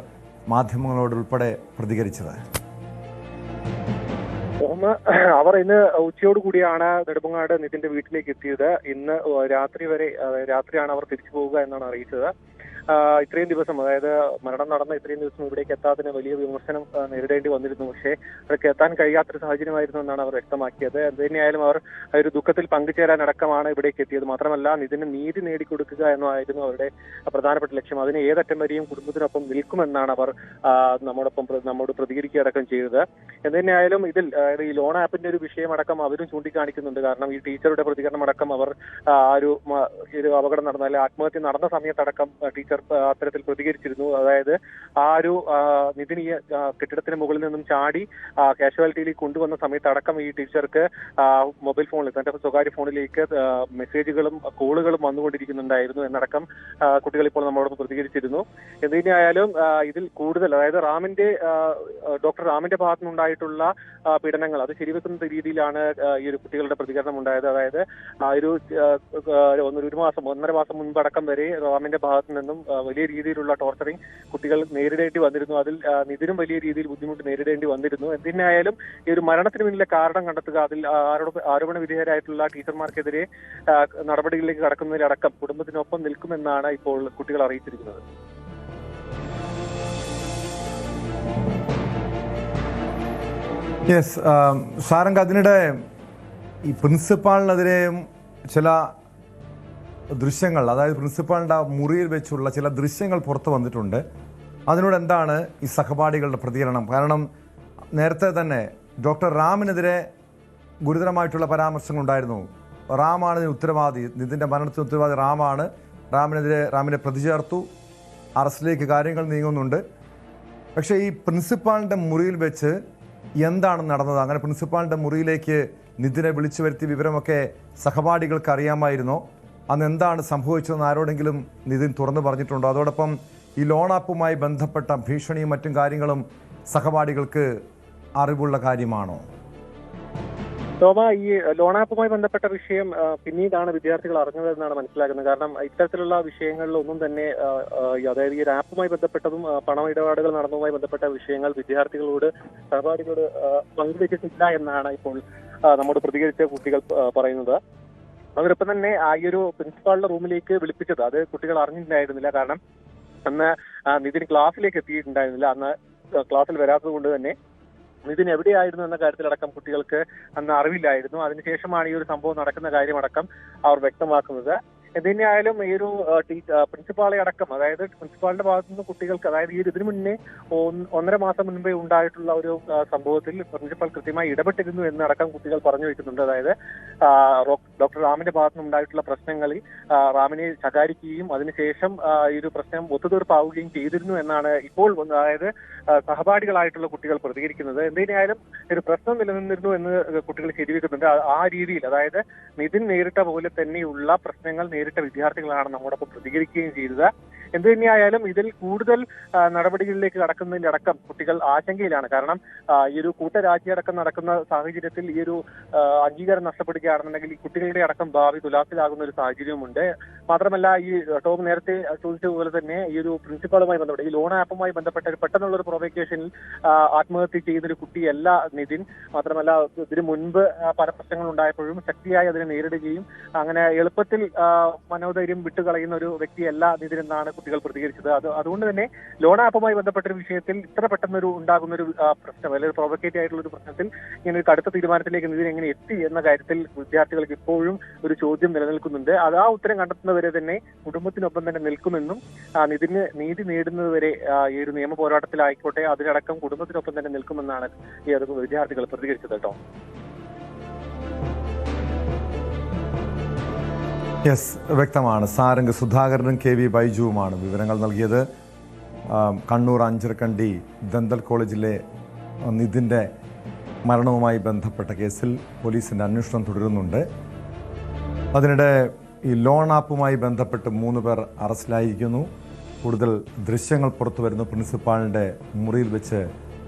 മാധ്യമങ്ങളോട് ഉൾപ്പെടെ പ്രതികരിച്ചത്? അവർ ഇന്ന് ഉച്ചയോട് കൂടിയാണ് നെടുമങ്ങാട് നിതിന്റെ വീട്ടിലേക്ക് എത്തിയത്. ഇന്ന് രാത്രിയാണ് അവർ തിരിച്ചു പോവുക എന്നാണ് അറിയിച്ചത്. ഇത്രയും ദിവസം, അതായത് മരണം നടന്ന ഇത്രയും ദിവസം ഇവിടേക്ക് എത്താത്തതിന് വലിയ വിമർശനം നേരിടേണ്ടി വന്നിരുന്നു. പക്ഷേ അവർക്ക് എത്താൻ കഴിയാത്തൊരു സാഹചര്യമായിരുന്നു എന്നാണ് അവർ വ്യക്തമാക്കിയത്. എന്തുതന്നെയായാലും അവർ ഒരു ദുഃഖത്തിൽ പങ്കുചേരാൻ അടക്കമാണ് ഇവിടേക്ക് എത്തിയത്. മാത്രമല്ല നിതിന് നീതി നേടിക്കൊടുക്കുക എന്നായിരുന്നു അവരുടെ പ്രധാനപ്പെട്ട ലക്ഷ്യം. അതിന് ഏതറ്റം വരെയും കുടുംബത്തിനൊപ്പം നിൽക്കുമെന്നാണ് അവർ നമ്മോട് പ്രതികരിക്കുകയടക്കം ചെയ്തത്. എന്തുതന്നെയായാലും ഇതിൽ ഈ ലോൺ ആപ്പിന്റെ ഒരു വിഷയമടക്കം അവരും ചൂണ്ടിക്കാണിക്കുന്നുണ്ട്. കാരണം ഈ ടീച്ചറുടെ പ്രതികരണം അടക്കം അവർ ഒരു അപകടം നടന്ന, അല്ലെങ്കിൽ ആത്മഹത്യ നടന്ന സമയത്തടക്കം ടീച്ചർ അത്തരത്തിൽ പ്രതികരിച്ചിരുന്നു. അതായത് ആ ഒരു നിതിൻ കെട്ടിടത്തിന് മുകളിൽ നിന്നും ചാടി കാഷ്വാലിറ്റിയിലേക്ക് കൊണ്ടുവന്ന സമയത്തടക്കം ഈ ടീച്ചർക്ക് മൊബൈൽ ഫോണിൽ, തന്റെ സ്വകാര്യ ഫോണിലേക്ക് മെസ്സേജുകളും കോളുകളും വന്നുകൊണ്ടിരിക്കുന്നുണ്ടായിരുന്നു എന്നടക്കം കുട്ടികൾ ഇപ്പോൾ നമ്മളോട് പ്രതികരിച്ചിരുന്നു. എന്തിനായാലും ഇതിൽ കൂടുതൽ, അതായത് ഡോക്ടർ റാമിന്റെ ഭാഗത്തുനിന്നുണ്ടായിട്ടുള്ള പീഡനങ്ങൾ അത് ശരിവെക്കുന്ന രീതിയിലാണ് ഈ ഒരു കുട്ടികളുടെ പ്രതികരണം ഉണ്ടായത്. അതായത് ആ ഒരു 1.5 മാസം മുൻപടക്കം വരെ റാമിന്റെ ഭാഗത്തു നിന്നും വലിയ രീതിയിലുള്ള ടോർച്ചറിങ് കുട്ടികൾ നേരിടേണ്ടി വന്നിരുന്നു. അതിൽ നിതിനും വലിയ രീതിയിൽ ബുദ്ധിമുട്ട് നേരിടേണ്ടി വന്നിരുന്നു. എന്തിനായാലും ഈ ഒരു മരണത്തിന് പിന്നിലെ കാരണം കണ്ടെത്തുക, അതിൽ ആരോപണ വിധേയരായിട്ടുള്ള ടീച്ചർമാർക്കെതിരെ നടപടികളിലേക്ക് കടക്കുന്നതിലടക്കം കുടുംബത്തിനൊപ്പം നിൽക്കുമെന്നാണ് ഇപ്പോൾ കുട്ടികൾ അറിയിച്ചിരിക്കുന്നത്. യെസ് സാരംഗ്, അതിനിടെ ഈ പ്രിൻസിപ്പാളിനെതിരെയും ചില ദൃശ്യങ്ങൾ, അതായത് പ്രിൻസിപ്പാളിൻ്റെ മുറിയിൽ വെച്ചുള്ള ചില ദൃശ്യങ്ങൾ പുറത്തു വന്നിട്ടുണ്ട്. അതിനോട് എന്താണ് ഈ സഹപാഠികളുടെ പ്രതികരണം? കാരണം നേരത്തെ തന്നെ ഡോക്ടർ റാമിനെതിരെ ഗുരുതരമായിട്ടുള്ള പരാമർശങ്ങളുണ്ടായിരുന്നു. റാമാണ് ഇതിന് ഉത്തരവാദി, നിതിൻ്റെ മരണത്തിന് ഉത്തരവാദി റാമാണ്. റാമിനെ പ്രതി ചേർത്തു, അറസ്റ്റിലേക്ക് കാര്യങ്ങൾ നീങ്ങുന്നുണ്ട്. പക്ഷേ ഈ പ്രിൻസിപ്പാളിൻ്റെ മുറിയിൽ വെച്ച് എന്താണ് നടന്നത്? അങ്ങനെ പ്രിൻസിപ്പാളിൻ്റെ മുറിയിലേക്ക് നിതിനെ വിളിച്ചു വരുത്തിയ വിവരമൊക്കെ സഹപാഠികൾക്ക് അറിയാമായിരുന്നോ? അന്ന് എന്താണ് സംഭവിച്ചതെന്ന് ആരോടെങ്കിലും നിതിൻ തുറന്നു പറഞ്ഞിട്ടുണ്ടോ? അതോടൊപ്പം ഈ ലോൺ ആപ്പുമായി ബന്ധപ്പെട്ട ഭീഷണിയും മറ്റും കാര്യങ്ങളും സഹപാഠികൾക്ക് അറിവുള്ള കാര്യമാണോ? ശോഭ, ഈ ലോൺ ആപ്പുമായി ബന്ധപ്പെട്ട വിഷയം പിന്നീടാണ് വിദ്യാർത്ഥികൾ അറിഞ്ഞതെന്നാണ് മനസ്സിലാക്കുന്നത്. കാരണം ഇത്തരത്തിലുള്ള വിഷയങ്ങളിലൊന്നും തന്നെ, അതായത് ഈ ഒരു ആപ്പുമായി ബന്ധപ്പെട്ടതും പണമിടപാടുകൾ നടന്നതുമായി ബന്ധപ്പെട്ട വിഷയങ്ങൾ വിദ്യാർത്ഥികളോട്, സഹപാഠികളോട് പങ്കുവച്ചിട്ടില്ല എന്നാണ് ഇപ്പോൾ നമ്മോട് പ്രതികരിച്ച കുട്ടികൾ പറയുന്നത്. അവരൊപ്പം തന്നെ ഈ ഒരു പ്രിൻസിപ്പാളിന്റെ റൂമിലേക്ക് വിളിപ്പിച്ചത് അത് കുട്ടികൾ അറിഞ്ഞിട്ടുണ്ടായിരുന്നില്ല. കാരണം അന്ന് നിതിൻ ക്ലാസ്സിലേക്ക് എത്തിയിട്ടുണ്ടായിരുന്നില്ല. അന്ന് ക്ലാസ്സിൽ വരാത്തത് കൊണ്ട് തന്നെ നിതിൻ എവിടെയായിരുന്നു എന്ന കാര്യത്തിലടക്കം കുട്ടികൾക്ക് അന്ന് അറിവില്ലായിരുന്നു. അതിനുശേഷമാണ് ഈ ഒരു സംഭവം നടക്കുന്ന കാര്യമടക്കം അവർ വ്യക്തമാക്കുന്നത്. എന്തിനായാലും ഈ ഒരു പ്രിൻസിപ്പാളെ അടക്കം, അതായത് പ്രിൻസിപ്പാളിന്റെ ഭാഗത്തു നിന്ന് കുട്ടികൾക്ക്, അതായത് ഈ ഇതിനു മുന്നേ 1.5 മാസം മുൻപേ ഉണ്ടായിട്ടുള്ള ഒരു സംഭവത്തിൽ പ്രിൻസിപ്പാൾ കൃത്യമായി ഇടപെട്ടിരുന്നു എന്നടക്കം കുട്ടികൾ പറഞ്ഞു വെക്കുന്നുണ്ട്. അതായത് ഡോക്ടർ റാമിന്റെ ഭാഗത്തു നിന്നുണ്ടായിട്ടുള്ള പ്രശ്നങ്ങളിൽ റാമിനെ ശകാരിക്കുകയും അതിനുശേഷം ഈ ഒരു പ്രശ്നം ഒത്തുതീർപ്പാവുകയും ചെയ്തിരുന്നു എന്നാണ് ഇപ്പോൾ, അതായത് സഹപാഠികളായിട്ടുള്ള കുട്ടികൾ പ്രതികരിക്കുന്നത്. എന്തിനായാലും ഒരു പ്രശ്നം നിലനിന്നിരുന്നു എന്ന് കുട്ടികൾ ശരിവെക്കുന്നുണ്ട്. ആ രീതിയിൽ, അതായത് നിതിൻ നേരിട്ട പോലെ തന്നെയുള്ള പ്രശ്നങ്ങൾ നേരിട്ട വിദ്യാർത്ഥികളാണ് നമ്മോടൊപ്പം പ്രതികരിക്കുകയും ചെയ്തത്. എന്തു തന്നെയായാലും ഇതിൽ കൂടുതൽ നടപടികളിലേക്ക് കടക്കുന്നതിന്റെ അടക്കം കുട്ടികൾ ആശങ്കയിലാണ്. കാരണം ഈ ഒരു കൂട്ടരാജ്യടക്കം നടക്കുന്ന സാഹചര്യത്തിൽ ഈ ഒരു അംഗീകാരം നഷ്ടപ്പെടുകയാണെന്നുണ്ടെങ്കിൽ ഈ കുട്ടികളുടെ അടക്കം ഭാവി തുലാസിലാകുന്ന ഒരു സാഹചര്യമുണ്ട്. മാത്രമല്ല ഈ ടോം നേരത്തെ ചോദിച്ചതുപോലെ തന്നെ ഈ ഒരു പ്രിൻസിപ്പാളുമായി ബന്ധപ്പെട്ട് ഈ ലോൺ ആപ്പുമായി ബന്ധപ്പെട്ട പെട്ടെന്നുള്ള ഒരു പ്രൊവക്കേഷനിൽ ആത്മഹത്യ ചെയ്യുന്നൊരു കുട്ടിയല്ല നിതിൻ. മാത്രമല്ല ഇതിനു മുൻപ് പല പ്രശ്നങ്ങൾ ഉണ്ടായപ്പോഴും ശക്തിയായി അതിനെ നേരിടുകയും അങ്ങനെ എളുപ്പത്തിൽ മനോധൈര്യം വിട്ടുകളയുന്ന ഒരു വ്യക്തിയല്ല നിതിൻ എന്നാണ് കുട്ടികൾ പ്രതികരിച്ചത്. അതുകൊണ്ട് തന്നെ ലോൺ ആപ്പുമായി ബന്ധപ്പെട്ട ഒരു വിഷയത്തിൽ ഇത്ര പെട്ടെന്നൊരു ഉണ്ടാകുന്ന ഒരു പ്രശ്നം അല്ലെങ്കിൽ പ്രൊവക്കേറ്റീവ് ആയിട്ടുള്ള ഒരു പ്രശ്നത്തിൽ ഇങ്ങനെ ഒരു കടുത്ത തീരുമാനത്തിലേക്ക് നിതിൻ എങ്ങനെ എത്തി എന്ന കാര്യത്തിൽ വിദ്യാർത്ഥികൾക്ക് ഇപ്പോഴും ഒരു ചോദ്യം നിലനിൽക്കുന്നുണ്ട്. ആ ഉത്തരം കണ്ടെത്തുന്നവരെ തന്നെ കുടുംബത്തിനൊപ്പം തന്നെ നിൽക്കുമെന്നും നിതിന് നീതി നേടുന്നതുവരെ ഈ ഒരു നിയമ പോരാട്ടത്തിലായിക്കോട്ടെ അതിനടക്കം കുടുംബത്തിനൊപ്പം തന്നെ നിൽക്കുമെന്നാണ് ഈ വിദ്യാർത്ഥികൾ പ്രതികരിച്ചത് കേട്ടോ. യെസ്, വ്യക്തമാണ്. സാരംഗ് സുധാകരനും KV ബൈജുവുമാണ് വിവരങ്ങൾ നൽകിയത്. കണ്ണൂർ അഞ്ചരക്കണ്ടി ദന്തൽ കോളേജിലെ നിതിൻ്റെ മരണവുമായി ബന്ധപ്പെട്ട കേസിൽ പോലീസിൻ്റെ അന്വേഷണം തുടരുന്നുണ്ട്. അതിനിടെ ഈ ലോൺ ആപ്പുമായി ബന്ധപ്പെട്ട് 3 പേർ അറസ്റ്റിലായിരിക്കുന്നു. കൂടുതൽ ദൃശ്യങ്ങൾ പുറത്തു വരുന്നു. പ്രിൻസിപ്പാളിൻ്റെ മുറിയിൽ വെച്ച്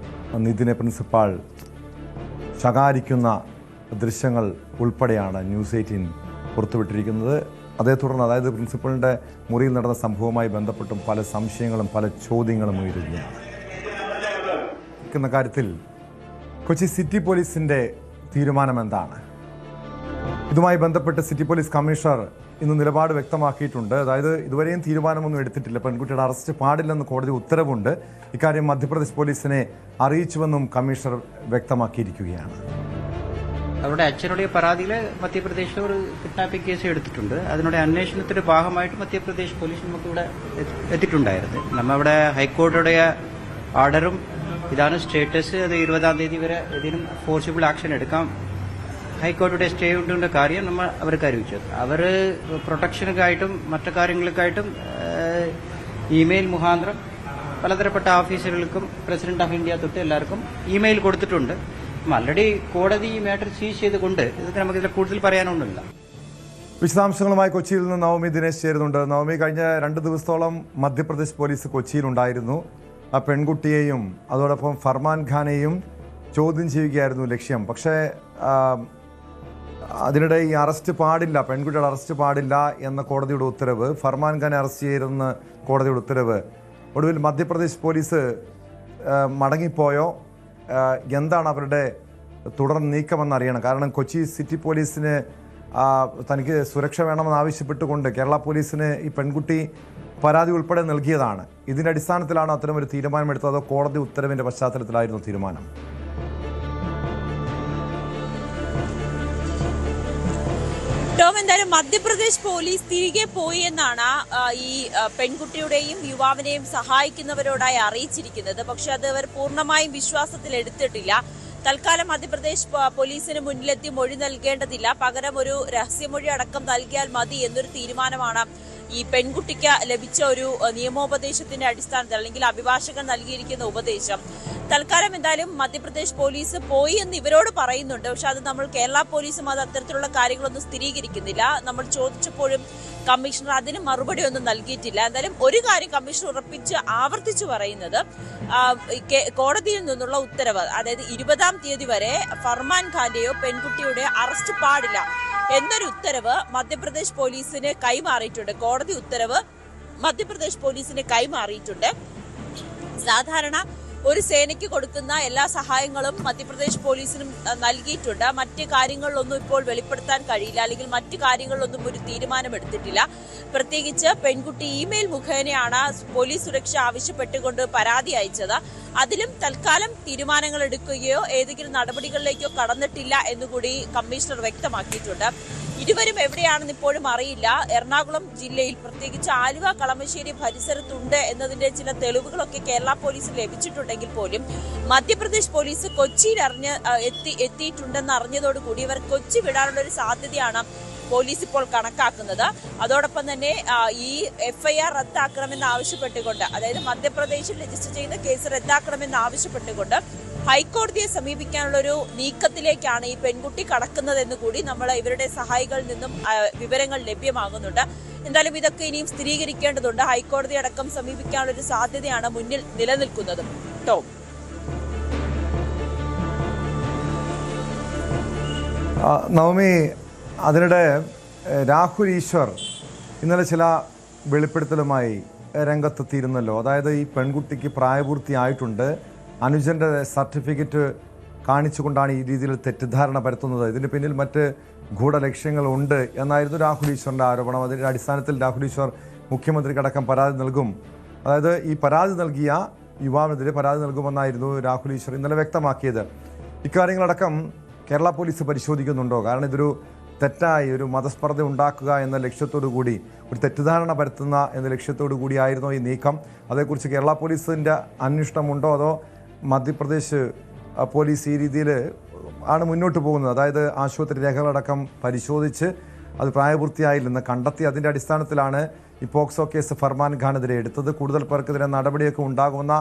നിതിനെ പ്രിൻസിപ്പാൾ ശകാരിക്കുന്ന ദൃശ്യങ്ങൾ ഉൾപ്പെടെയാണ് ന്യൂസ് 18 പുറത്തുവിട്ടിരിക്കുന്നത്. അതേ തുടർന്ന് അതായത് പ്രിൻസിപ്പളിൻ്റെ മുറിയിൽ നടന്ന സംഭവവുമായി ബന്ധപ്പെട്ടും പല സംശയങ്ങളും പല ചോദ്യങ്ങളും ഉയരുകയാണ്. കാര്യത്തിൽ കൊച്ചി സിറ്റി പോലീസിൻ്റെ തീരുമാനം എന്താണ്? ഇതുമായി ബന്ധപ്പെട്ട് സിറ്റി പോലീസ് കമ്മീഷണർ ഇന്ന് നിലപാട് വ്യക്തമാക്കിയിട്ടുണ്ട്. അതായത് ഇതുവരെയും തീരുമാനമൊന്നും എടുത്തിട്ടില്ല. പെൺകുട്ടിയുടെ അറസ്റ്റ് പാടില്ലെന്ന് കോടതി ഉത്തരവുണ്ട്. ഇക്കാര്യം മധ്യപ്രദേശ് പോലീസിനെ അറിയിച്ചുവെന്നും കമ്മീഷണർ വ്യക്തമാക്കിയിരിക്കുകയാണ്. അവരുടെ അച്ഛനുடைய പരാതിയിൽ മധ്യപ്രദേശിൽ ഒരു കിഡ്നാപ്പിംഗ് കേസ് എടുത്തിട്ടുണ്ട്. അതിനുடைய അന്വേഷണത്തിന്റെ ഭാഗമായിട്ട് മധ്യപ്രദേശ് പോലീസ് നമുക്കിവിടെ എത്തിയിട്ടുണ്ടായിരുന്നു. നമ്മവിടെ ഹൈക്കോടതിയുടെ ഓർഡറും ഇതാണ് സ്റ്റേറ്റസ്. അത് 20-ാം തീയതി വരെ ഏതെങ്കിലും ഫോഴ്സിബിൾ ആക്ഷൻ എടുക്കാം ഹൈക്കോടതിയുടെ സ്റ്റേ ഉണ്ടെന്ന കാര്യം നമ്മൾ അവർക്ക് അറിയിച്ചത്. അവർ പ്രൊട്ടക്ഷനൊക്കെയായിട്ടും മറ്റു കാര്യങ്ങൾക്കായിട്ടും ഇമെയിൽ മുഖാന്തരം പലതരപ്പെട്ട ഓഫീസറുകൾക്കും പ്രസിഡന്റ് ഓഫ് ഇന്ത്യ തൊട്ട് എല്ലാവർക്കും ഇമെയിൽ കൊടുത്തിട്ടുണ്ട്. ആൾറെഡി കോടതി ഈ മാറ്റർ സീസ് ചെയ്തുകൊണ്ട് ഇതൊക്കെ നമുക്കിതിൽ കൂടുതൽ പറയാനൊന്നുമില്ല. വിശദാംശങ്ങളുമായി കൊച്ചിയിൽ നിന്ന് നവമി ദിനേശ് ചേരുന്നുണ്ട്. നവമി, കഴിഞ്ഞ 2 ദിവസത്തോളം മധ്യപ്രദേശ് പോലീസ് കൊച്ചിയിലുണ്ടായിരുന്നു. ആ പെൺകുട്ടിയെയും അതോടൊപ്പം ഫർമാൻ ഖാനെയും ചോദ്യം ചെയ്യുകയായിരുന്നു ലക്ഷ്യം. പക്ഷേ അതിനിടെ ഈ അറസ്റ്റ് പാടില്ല, പെൺകുട്ടിയുടെ അറസ്റ്റ് പാടില്ല എന്ന കോടതിയുടെ ഉത്തരവ്, ഫർമാൻ ഖാനെ അറസ്റ്റ് ചെയ്തെന്ന് കോടതിയുടെ ഉത്തരവ്, ഒടുവിൽ മധ്യപ്രദേശ് പോലീസ് മടങ്ങിപ്പോയോ? എന്താണ് അവരുടെ തുടർ നീക്കമെന്നറിയണം. കാരണം കൊച്ചി സിറ്റി പോലീസിന് തനിക്ക് സുരക്ഷ വേണമെന്ന് ആവശ്യപ്പെട്ടുകൊണ്ട് കേരള പോലീസിന് ഈ പെൺകുട്ടി പരാതി ഉൾപ്പെടെ നൽകിയതാണ്. ഇതിൻ്റെ അടിസ്ഥാനത്തിലാണോ അത്തരമൊരു തീരുമാനമെടുത്തത്, അതോ കോടതി ഉത്തരവിൻ്റെ പശ്ചാത്തലത്തിലായിരുന്നു തീരുമാനം? ടോം, എന്തായാലും മധ്യപ്രദേശ് പോലീസ് തിരികെ പോയി എന്നാണ് ഈ പെൺകുട്ടിയുടെയും യുവാവിനെയും സഹായിക്കുന്നവരോടായി അറിയിച്ചിരിക്കുന്നത്. പക്ഷെ അത് അവർ പൂർണ്ണമായും വിശ്വാസത്തിൽ എടുത്തിട്ടില്ല. തൽക്കാലം മധ്യപ്രദേശ് പോലീസിന് മുന്നിലെത്തി മൊഴി നൽകേണ്ടതില്ല, പകരം ഒരു രഹസ്യമൊഴി അടക്കം നൽകിയാൽ മതി എന്നൊരു തീരുമാനമാണ് ഈ പെൺകുട്ടിക്ക് ലഭിച്ച ഒരു നിയമോപദേശത്തിന്റെ അടിസ്ഥാനത്തിൽ, അല്ലെങ്കിൽ അഭിഭാഷകൻ നൽകിയിരിക്കുന്ന ഉപദേശം. തൽക്കാലം എന്തായാലും മധ്യപ്രദേശ് പോലീസ് പോയി എന്ന് ഇവരോട് പറയുന്നുണ്ട്. പക്ഷെ അത് നമ്മൾ കേരള പോലീസും അത് അത്തരത്തിലുള്ള കാര്യങ്ങളൊന്നും സ്ഥിരീകരിക്കുന്നില്ല. നമ്മൾ ചോദിച്ചപ്പോഴും കമ്മീഷണർ അതിന് മറുപടി ഒന്നും നൽകിയിട്ടില്ല. എന്തായാലും ഒരു കാര്യം കമ്മീഷണർ ഉറപ്പിച്ച് ആവർത്തിച്ചു പറയുന്നത്, കോടതിയിൽ നിന്നുള്ള ഉത്തരവ്, അതായത് 20-ാം തീയതി വരെ ഫർമാൻ ഖാന്റെയോ പെൺകുട്ടിയുടെ അറസ്റ്റ് പാടില്ല എന്നൊരു ഉത്തരവ് മധ്യപ്രദേശ് പോലീസിന് കൈമാറിയിട്ടുണ്ട്. കോടതി ഉത്തരവ് മധ്യപ്രദേശ് പോലീസിന് കൈമാറിയിട്ടുണ്ട്. സാധാരണ ഒരു സേനയ്ക്ക് കൊടുക്കുന്ന എല്ലാ സഹായങ്ങളും മധ്യപ്രദേശ് പോലീസിനും നൽകിയിട്ടുണ്ട്. മറ്റ് കാര്യങ്ങളിലൊന്നും ഇപ്പോൾ വെളിപ്പെടുത്താൻ കഴിയില്ല, അല്ലെങ്കിൽ മറ്റു കാര്യങ്ങളിലൊന്നും ഒരു തീരുമാനമെടുത്തിട്ടില്ല. പ്രത്യേകിച്ച് പെൺകുട്ടി ഇമെയിൽ മുഖേനയാണ് പോലീസ് സുരക്ഷ ആവശ്യപ്പെട്ടുകൊണ്ട് പരാതി അയച്ചത്. അതിലും തൽക്കാലം തീരുമാനങ്ങൾ എടുക്കുകയോ ഏതെങ്കിലും നടപടികളിലേക്കോ കടന്നിട്ടില്ല എന്നുകൂടി കമ്മീഷണർ വ്യക്തമാക്കിയിട്ടുണ്ട്. ഇരുവരും എവിടെയാണെന്ന് ഇപ്പോഴും അറിയില്ല. എറണാകുളം ജില്ലയിൽ, പ്രത്യേകിച്ച് ആലുവ, കളമശ്ശേരി പരിസരത്തുണ്ട് എന്നതിന്റെ ചില തെളിവുകളൊക്കെ കേരള പോലീസിന് ലഭിച്ചിട്ടുണ്ടെങ്കിൽ പോലും മധ്യപ്രദേശ് പോലീസ് കൊച്ചിയിൽ എത്തിയിട്ടുണ്ടെന്ന് അറിഞ്ഞതോടുകൂടി ഇവർ കൊച്ചി വിടാനുള്ള ഒരു സാധ്യതയാണ് പോലീസ് ഇപ്പോൾ കണക്കാക്കുന്നത്. അതോടൊപ്പം തന്നെ ഈ FIR റദ്ദാക്കണമെന്ന് ആവശ്യപ്പെട്ടുകൊണ്ട്, അതായത് മധ്യപ്രദേശിൽ രജിസ്റ്റർ ചെയ്ത കേസ് റദ്ദാക്കണമെന്ന് ആവശ്യപ്പെട്ടുകൊണ്ട് ഹൈക്കോടതിയെ സമീപിക്കാനുള്ള ഒരു നീക്കത്തിലേക്കാണ് ഈ പെൺകുട്ടി കടക്കുന്നതെന്ന് കൂടി നമ്മൾ ഇവരുടെ സഹായികളിൽ നിന്നും വിവരങ്ങൾ ലഭ്യമാകുന്നുണ്ട്. എന്തായാലും ഇതൊക്കെ ഇനിയും സ്ഥിരീകരിക്കേണ്ടതുണ്ട്. ഹൈക്കോടതി അടക്കം സമീപിക്കാനുള്ള ഒരു സാധ്യതയാണ് മുന്നിൽ നിലനിൽക്കുന്നത്. ടോം, നവമി, അതിനിടെ രാഹുൽ ഈശ്വർ ഇന്നലെ ചില വെളിപ്പെടുത്തലുമായി രംഗത്തെത്തിയിരുന്നല്ലോ. അതായത് ഈ പെൺകുട്ടിക്ക് പ്രായപൂർത്തിയായിട്ടുണ്ട്, അനുജൻ്റെ സർട്ടിഫിക്കറ്റ് കാണിച്ചുകൊണ്ടാണ് ഈ രീതിയിൽ തെറ്റിദ്ധാരണ പരത്തുന്നത്, ഇതിന് പിന്നിൽ മറ്റ് ഗൂഢലക്ഷ്യങ്ങളുണ്ട് എന്നായിരുന്നു രാഹുൽ ഈശ്വറിൻ്റെ ആരോപണം. അതിൻ്റെ അടിസ്ഥാനത്തിൽ രാഹുൽ ഈശ്വർ മുഖ്യമന്ത്രിക്കടക്കം പരാതി നൽകും, അതായത് ഈ പരാതി നൽകിയ യുവാവിനെതിരെ പരാതി നൽകുമെന്നായിരുന്നു രാഹുൽ ഈശ്വർ ഇന്നലെ വ്യക്തമാക്കിയത്. ഇക്കാര്യങ്ങളടക്കം കേരള പോലീസ് പരിശോധിക്കുന്നുണ്ടോ? കാരണം ഇതൊരു തെറ്റായി ഒരു മതസ്പർദ്ധ ഉണ്ടാക്കുക എന്ന ലക്ഷ്യത്തോടു കൂടി, ഒരു തെറ്റിദ്ധാരണ പരത്തുന്ന എന്ന ലക്ഷ്യത്തോടു കൂടിയായിരുന്നോ ഈ നീക്കം? അതേക്കുറിച്ച് കേരള പോലീസിൻ്റെ അന്വേഷണമുണ്ടോ? അതോ മധ്യപ്രദേശ് പോലീസ് ഈ രീതിയിൽ ആണ് മുന്നോട്ട് പോകുന്നത്? അതായത് ആശുപത്രി രേഖകളടക്കം പരിശോധിച്ച് അത് പ്രായപൂർത്തിയായില്ലെന്ന് കണ്ടെത്തി അതിൻ്റെ അടിസ്ഥാനത്തിലാണ് ഈ പോക്സോ കേസ് ഫർമാൻ ഖാനെതിരെ എടുത്തത്. കൂടുതൽ പേർക്കെതിരെ നടപടിയൊക്കെ ഉണ്ടാകുമെന്ന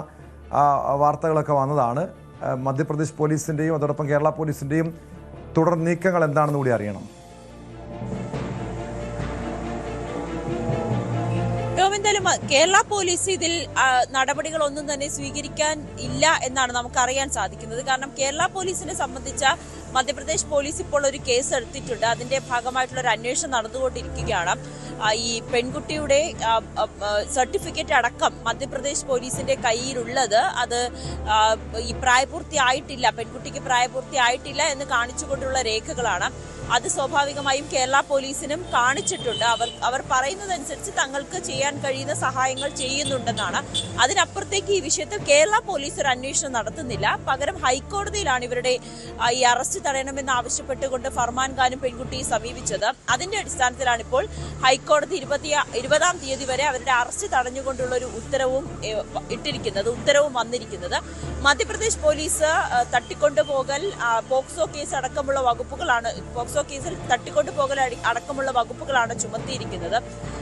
വാർത്തകളൊക്കെ വന്നതാണ്. മധ്യപ്രദേശ് പോലീസിൻ്റെയും അതോടൊപ്പം കേരള പോലീസിൻ്റെയും തുടർ നീക്കങ്ങൾ എന്താണെന്ന് കൂടി അറിയണം. എന്തായാലും കേരള പോലീസ് ഇതിൽ നടപടികളൊന്നും തന്നെ സ്വീകരിക്കാൻ ഇല്ല എന്നാണ് നമുക്കറിയാൻ സാധിക്കുന്നത്. കാരണം കേരള പോലീസിനെ സംബന്ധിച്ച മധ്യപ്രദേശ് പോലീസ് ഇപ്പോൾ ഒരു കേസ് എടുത്തിട്ടുണ്ട്. അതിന്റെ ഭാഗമായിട്ടുള്ള ഒരു അന്വേഷണം നടന്നുകൊണ്ടിരിക്കുകയാണ്. ഈ പെൺകുട്ടിയുടെ സർട്ടിഫിക്കറ്റ് അടക്കം മധ്യപ്രദേശ് പോലീസിന്റെ കയ്യിലുള്ളത് അത് ഈ പ്രായപൂർത്തിയായിട്ടില്ല, പെൺകുട്ടിക്ക് പ്രായപൂർത്തിയായിട്ടില്ല എന്ന് കാണിച്ചുകൊണ്ടുള്ള രേഖകളാണ്. അത് സ്വാഭാവികമായും കേരള പോലീസിനും കാണിച്ചിട്ടുണ്ട്. അവർ പറയുന്നതനുസരിച്ച് തങ്ങൾക്ക് ചെയ്യാൻ കഴിയുന്ന സഹായങ്ങൾ ചെയ്യുന്നുണ്ടെന്നാണ്. അതിനപ്പുറത്തേക്ക് ഈ വിഷയത്തിൽ കേരള പോലീസ് ഒരു അന്വേഷണം നടത്തുന്നില്ല. പകരം ഹൈക്കോടതിയിലാണ് ഇവരുടെ ഈ അറസ്റ്റ് തടയണമെന്ന് ആവശ്യപ്പെട്ടുകൊണ്ട് ഫർമാൻ ഖാനും പെൺകുട്ടിയെ സമീപിച്ചത്. അതിന്റെ അടിസ്ഥാനത്തിലാണ് ഇപ്പോൾ ഹൈക്കോടതി 20-ാം തീയതി വരെ അവരുടെ അറസ്റ്റ് തടഞ്ഞുകൊണ്ടുള്ള ഒരു ഉത്തരവും വന്നിരിക്കുന്നത്. മധ്യപ്രദേശ് പോലീസ് തട്ടിക്കൊണ്ടുപോകൽ, പോക്സോ കേസ് അടക്കമുള്ള വകുപ്പുകളാണ്, പോക്സോ കേസിൽ തട്ടിക്കൊണ്ടുപോകൽ അടക്കമുള്ള വകുപ്പുകളാണ് ചുമത്തിയിരിക്കുന്നത്.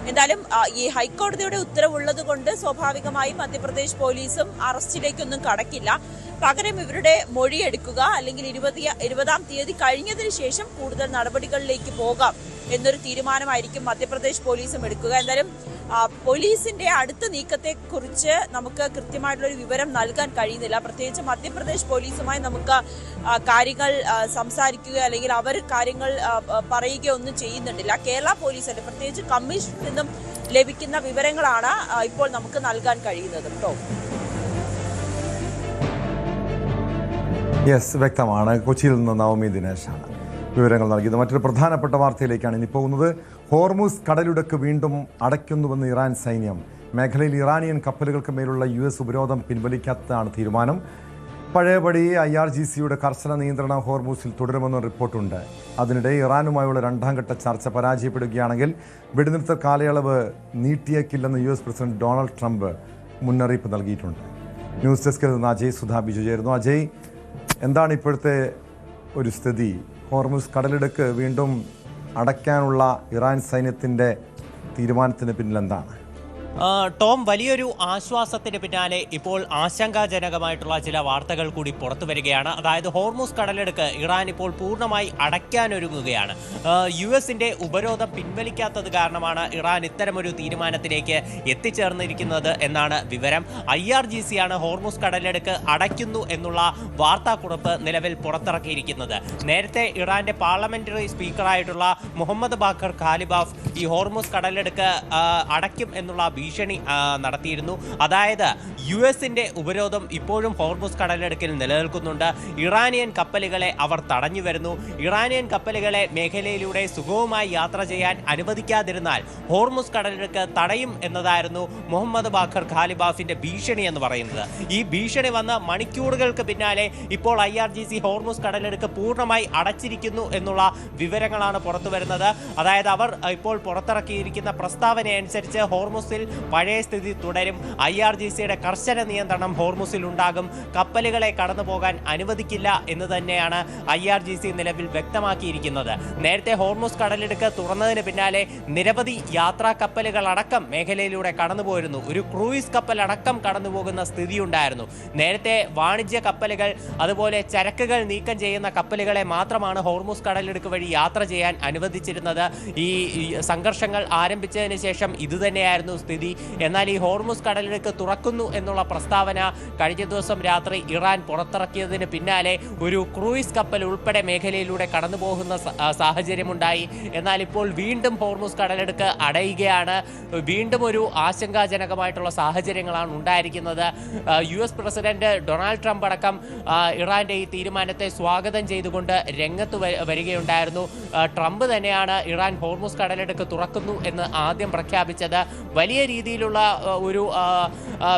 എന്തായാലും ഈ ഹൈക്കോടതിയുടെ ഉത്തരവുള്ളത് കൊണ്ട് സ്വാഭാവികമായും മധ്യപ്രദേശ് പോലീസും അറസ്റ്റിലേക്കൊന്നും കടക്കില്ല. പകരം ഇവരുടെ മൊഴിയെടുക്കുക, അല്ലെങ്കിൽ 20-ാം തീയതി കഴിഞ്ഞതിന് ശേഷം കൂടുതൽ നടപടികളിലേക്ക് പോകാം എന്നൊരു തീരുമാനമായിരിക്കും മധ്യപ്രദേശ് പോലീസും എടുക്കുക. എന്തായാലും പോലീസിന്റെ അടുത്ത നീക്കത്തെ കുറിച്ച് നമുക്ക് കൃത്യമായിട്ടുള്ളൊരു വിവരം നൽകാൻ കഴിയുന്നില്ല. പ്രത്യേകിച്ച് മധ്യപ്രദേശ് പോലീസുമായി നമുക്ക് കാര്യങ്ങൾ സംസാരിക്കുക അല്ലെങ്കിൽ അവർ കാര്യങ്ങൾ പറയുകയോ ഒന്നും ചെയ്യുന്നുണ്ടില്ല. കേരള പോലീസിന്റെ പ്രത്യേകിച്ച് കമ്മീഷനിൽ നിന്നും ലഭിക്കുന്ന വിവരങ്ങളാണ് ഇപ്പോൾ നമുക്ക് നൽകാൻ കഴിയുന്നത്. കേട്ടോ, വ്യക്തമാണ്. കൊച്ചിയിൽ നിന്ന് നവമി ദിനേശാണ് വിവരങ്ങൾ നൽകിയത്. മറ്റൊരു പ്രധാനപ്പെട്ട വാർത്തയിലേക്കാണ് ഇനി പോകുന്നത്. ഹോർമുസ് കടലിടുക്ക് വീണ്ടും അടയ്ക്കുന്നുവെന്ന് ഇറാൻ സൈന്യം. മേഖലയിൽ ഇറാനിയൻ കപ്പലുകൾക്ക് മേലുള്ള US ഉപരോധം പിൻവലിക്കാത്തതാണ് തീരുമാനം. പഴയപടി IRGCയുടെ കർശന നിയന്ത്രണം ഹോർമുസിൽ തുടരുമെന്ന് റിപ്പോർട്ടുണ്ട്. അതിനിടെ ഇറാനുമായുള്ള 2ാം ഘട്ട ചർച്ച പരാജയപ്പെടുകയാണെങ്കിൽ വെടിനിർത്തൽ കാലയളവ് നീട്ടിയേക്കില്ലെന്ന് US പ്രസിഡന്റ് ഡൊണാൾഡ് ട്രംപ് മുന്നറിയിപ്പ് നൽകിയിട്ടുണ്ട്. ന്യൂസ് ഡെസ്കിൽ നിന്ന് അജയ് സുധാ ബിജു ചേരുന്നു. അജയ്, എന്താണ് ഇപ്പോഴത്തെ ഒരു സ്ഥിതി? ഹോർമുസ് കടലിടുക്ക് വീണ്ടും അടയ്ക്കാനുള്ള ഇറാൻ സൈന്യത്തിൻ്റെ തീരുമാനത്തിന് പിന്നിൽ എന്താണ്? ടോം, വലിയൊരു ആശ്വാസത്തിന് പിന്നാലെ ഇപ്പോൾ ആശങ്കാജനകമായിട്ടുള്ള ചില വാർത്തകൾ കൂടി പുറത്തു വരികയാണ്. അതായത് ഹോർമുസ് കടലിടുക്ക് ഇറാൻ ഇപ്പോൾ പൂർണ്ണമായി അടയ്ക്കാനൊരുങ്ങുകയാണ്. US-ന്റെ ഉപരോധം പിൻവലിക്കാത്തത് കാരണമാണ് ഇറാൻ ഇത്തരമൊരു തീരുമാനത്തിലേക്ക് എത്തിച്ചേർന്നിരിക്കുന്നത് എന്നാണ് വിവരം. IRGC ആണ് ഹോർമുസ് കടലിടുക്ക് അടയ്ക്കുന്നു എന്നുള്ള വാർത്താക്കുറിപ്പ് നിലവിൽ പുറത്തിറക്കിയിരിക്കുന്നത്. നേരത്തെ ഇറാന്റെ പാർലമെന്ററി സ്പീക്കറായിട്ടുള്ള മുഹമ്മദ് ബാഖർ ഖാലിബാഫ് ഈ ഹോർമുസ് കടലിടുക്ക് അടയ്ക്കും എന്നുള്ള ഭീഷണി നടത്തിയിരുന്നു. അതായത് US-ന്റെ ഉപരോധം ഇപ്പോഴും ഹോർമുസ് കടലിടുക്കിൽ നിലനിൽക്കുന്നുണ്ട്. ഇറാനിയൻ കപ്പലുകളെ അവർ തടഞ്ഞു വരുന്നു. ഇറാനിയൻ കപ്പലുകളെ മേഖലയിലൂടെ സുഗമമായി യാത്ര ചെയ്യാൻ അനുവദിക്കാതിരുന്നാൽ ഹോർമുസ് കടലിടുക്ക് തടയും എന്നതായിരുന്നു മുഹമ്മദ് ബാഖർ ഖാലിബാഫിന്റെ ഭീഷണി എന്ന് പറയുന്നത്. ഈ ഭീഷണി വന്ന് മണിക്കൂറുകൾക്ക് പിന്നാലെ ഇപ്പോൾ IRGC ഹോർമുസ് കടലിടുക്ക് പൂർണ്ണമായി അടച്ചിരിക്കുന്നു എന്നുള്ള വിവരങ്ങളാണ് പുറത്തു വരുന്നത്. അതായത് അവർ ഇപ്പോൾ പുറത്തിറക്കിയിരിക്കുന്ന പ്രസ്താവന അനുസരിച്ച് ഹോർമുസിൽ പഴയ സ്ഥിതി തുടരും. IRGCയുടെ കർശന നിയന്ത്രണം ഹോർമുസിൽ ഉണ്ടാകും. കപ്പലുകളെ കടന്നു പോകാൻ അനുവദിക്കില്ല എന്ന് തന്നെയാണ് IRGC നിലവിൽ വ്യക്തമാക്കിയിരിക്കുന്നത്. നേരത്തെ ഹോർമുസ് കടലിടുക്ക് തുറന്നതിന് പിന്നാലെ നിരവധി യാത്രാ കപ്പലുകൾ അടക്കം മേഖലയിലൂടെ കടന്നുപോയിരുന്നു. ഒരു ക്രൂയിസ് കപ്പൽ അടക്കം കടന്നുപോകുന്ന സ്ഥിതിയുണ്ടായിരുന്നു. നേരത്തെ വാണിജ്യ കപ്പലുകൾ അതുപോലെ ചരക്കുകൾ നീക്കം ചെയ്യുന്ന കപ്പലുകളെ മാത്രമാണ് ഹോർമുസ് കടലിടുക്ക് വഴി യാത്ര ചെയ്യാൻ അനുവദിച്ചിരുന്നത്. ഈ സംഘർഷങ്ങൾ ആരംഭിച്ചതിന് ശേഷം ഇതുതന്നെയായിരുന്നു സ്ഥിതി. എന്നാൽ ഈ ഹോർമുസ് കടലിടുക്ക് തുറക്കുന്നു എന്നുള്ള പ്രസ്താവന കഴിഞ്ഞ ദിവസം രാത്രി ഇറാൻ പുറത്തിറക്കിയതിന് പിന്നാലെ ഒരു ക്രൂയിസ് കപ്പൽ ഉൾപ്പെടെ മേഖലയിലൂടെ കടന്നുപോകുന്ന സാഹചര്യമുണ്ടായി. എന്നാൽ ഇപ്പോൾ വീണ്ടും ഹോർമുസ് കടലിടുക്ക് അടയുകയാണ്. വീണ്ടും ഒരു ആശങ്കാജനകമായിട്ടുള്ള സാഹചര്യങ്ങളാണ് ഉണ്ടായിരിക്കുന്നത്. US പ്രസിഡന്റ് ഡൊണാൾഡ് ട്രംപ് അടക്കം ഇറാന്റെ ഈ തീരുമാനത്തെ സ്വാഗതം ചെയ്തുകൊണ്ട് രംഗത്ത് വരികയുണ്ടായിരുന്നു. ട്രംപ് തന്നെയാണ് ഇറാൻ ഹോർമുസ് കടലിടുക്ക് തുറക്കുന്നു എന്ന് ആദ്യം പ്രഖ്യാപിച്ചത്. വലിയ രീതിയിലുള്ള ഒരു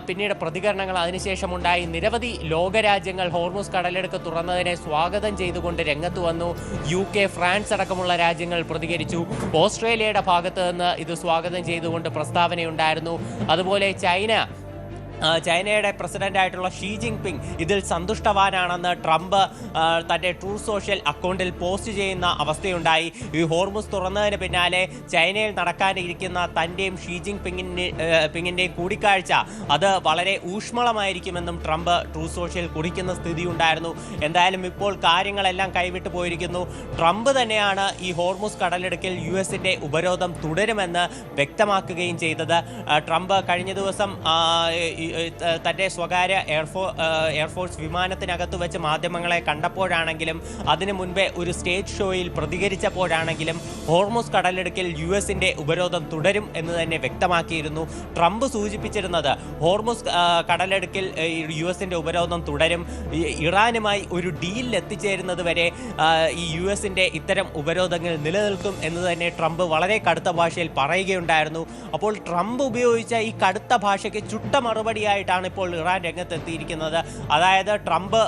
പിന്നീട് പ്രതികരണങ്ങൾ അതിനുശേഷം ഉണ്ടായി. നിരവധി ലോകരാജ്യങ്ങൾ ഹോർമുസ് കടലിടുക്ക് തുറന്നതിനെ സ്വാഗതം ചെയ്തുകൊണ്ട് രംഗത്ത് വന്നു. UK, ഫ്രാൻസ് അടക്കമുള്ള രാജ്യങ്ങൾ പ്രതികരിച്ചു. ഓസ്ട്രേലിയയുടെ ഭാഗത്ത് നിന്ന് ഇത് സ്വാഗതം ചെയ്തുകൊണ്ട് പ്രസ്താവനയുണ്ടായിരുന്നു. അതുപോലെ ചൈനയുടെ പ്രസിഡന്റായിട്ടുള്ള ഷീ ജിൻപിങ് ഇതിൽ സന്തുഷ്ടവാനാണെന്ന് ട്രംപ് തൻ്റെ ട്രൂ സോഷ്യൽ അക്കൗണ്ടിൽ പോസ്റ്റ് ചെയ്യുന്ന അവസ്ഥയുണ്ടായി. ഈ ഹോർമുസ് തുറന്നതിന് പിന്നാലെ ചൈനയിൽ നടക്കാനിരിക്കുന്ന തൻ്റെയും ഷീ ജിൻപിങ്ങിൻ്റെയും കൂടിക്കാഴ്ച അത് വളരെ ഊഷ്മളമായിരിക്കുമെന്നും ട്രംപ് ട്രൂ സോഷ്യൽ കുറിക്കുന്ന സ്ഥിതിയുണ്ടായിരുന്നു. എന്തായാലും ഇപ്പോൾ കാര്യങ്ങളെല്ലാം കൈവിട്ടു പോയിരിക്കുന്നു. ട്രംപ് തന്നെയാണ് ഈ ഹോർമുസ് കടലിടുക്കിൽ US-ന്റെ ഉപരോധം തുടരുമെന്ന് വ്യക്തമാക്കുകയും ചെയ്തത്. ട്രംപ് കഴിഞ്ഞ ദിവസം തൻ്റെ സ്വകാര്യ എയർഫോഴ്സ് വിമാനത്തിനകത്ത് വെച്ച് മാധ്യമങ്ങളെ കണ്ടപ്പോഴാണെങ്കിലും അതിനു മുൻപേ ഒരു സ്റ്റേജ് ഷോയിൽ പ്രതികരിച്ചപ്പോഴാണെങ്കിലും ഹോർമുസ് കടലിടുക്കിൽ US-ന്റെ ഉപരോധം തുടരും എന്ന് തന്നെ വ്യക്തമാക്കിയിരുന്നു. ട്രംപ് സൂചിപ്പിച്ചിരുന്നത് ഹോർമുസ് കടലിടുക്കിൽ US-ന്റെ ഉപരോധം തുടരും, ഇറാനുമായി ഒരു ഡീലിൽ എത്തിച്ചേരുന്നത് വരെ ഈ US-ന്റെ ഇത്തരം ഉപരോധങ്ങൾ നിലനിൽക്കും എന്ന് തന്നെ ട്രംപ് വളരെ കടുത്ത ഭാഷയിൽ പറയുകയുണ്ടായിരുന്നു. അപ്പോൾ ട്രംപ് ഉപയോഗിച്ച ഈ കടുത്ത ഭാഷയ്ക്ക് ചുട്ട മറുപടിയായിട്ടാണ് ഇപ്പോൾ ഇറാൻ രംഗത്തെത്തിയിരിക്കുന്നത്. അതായത് ട്രംപ്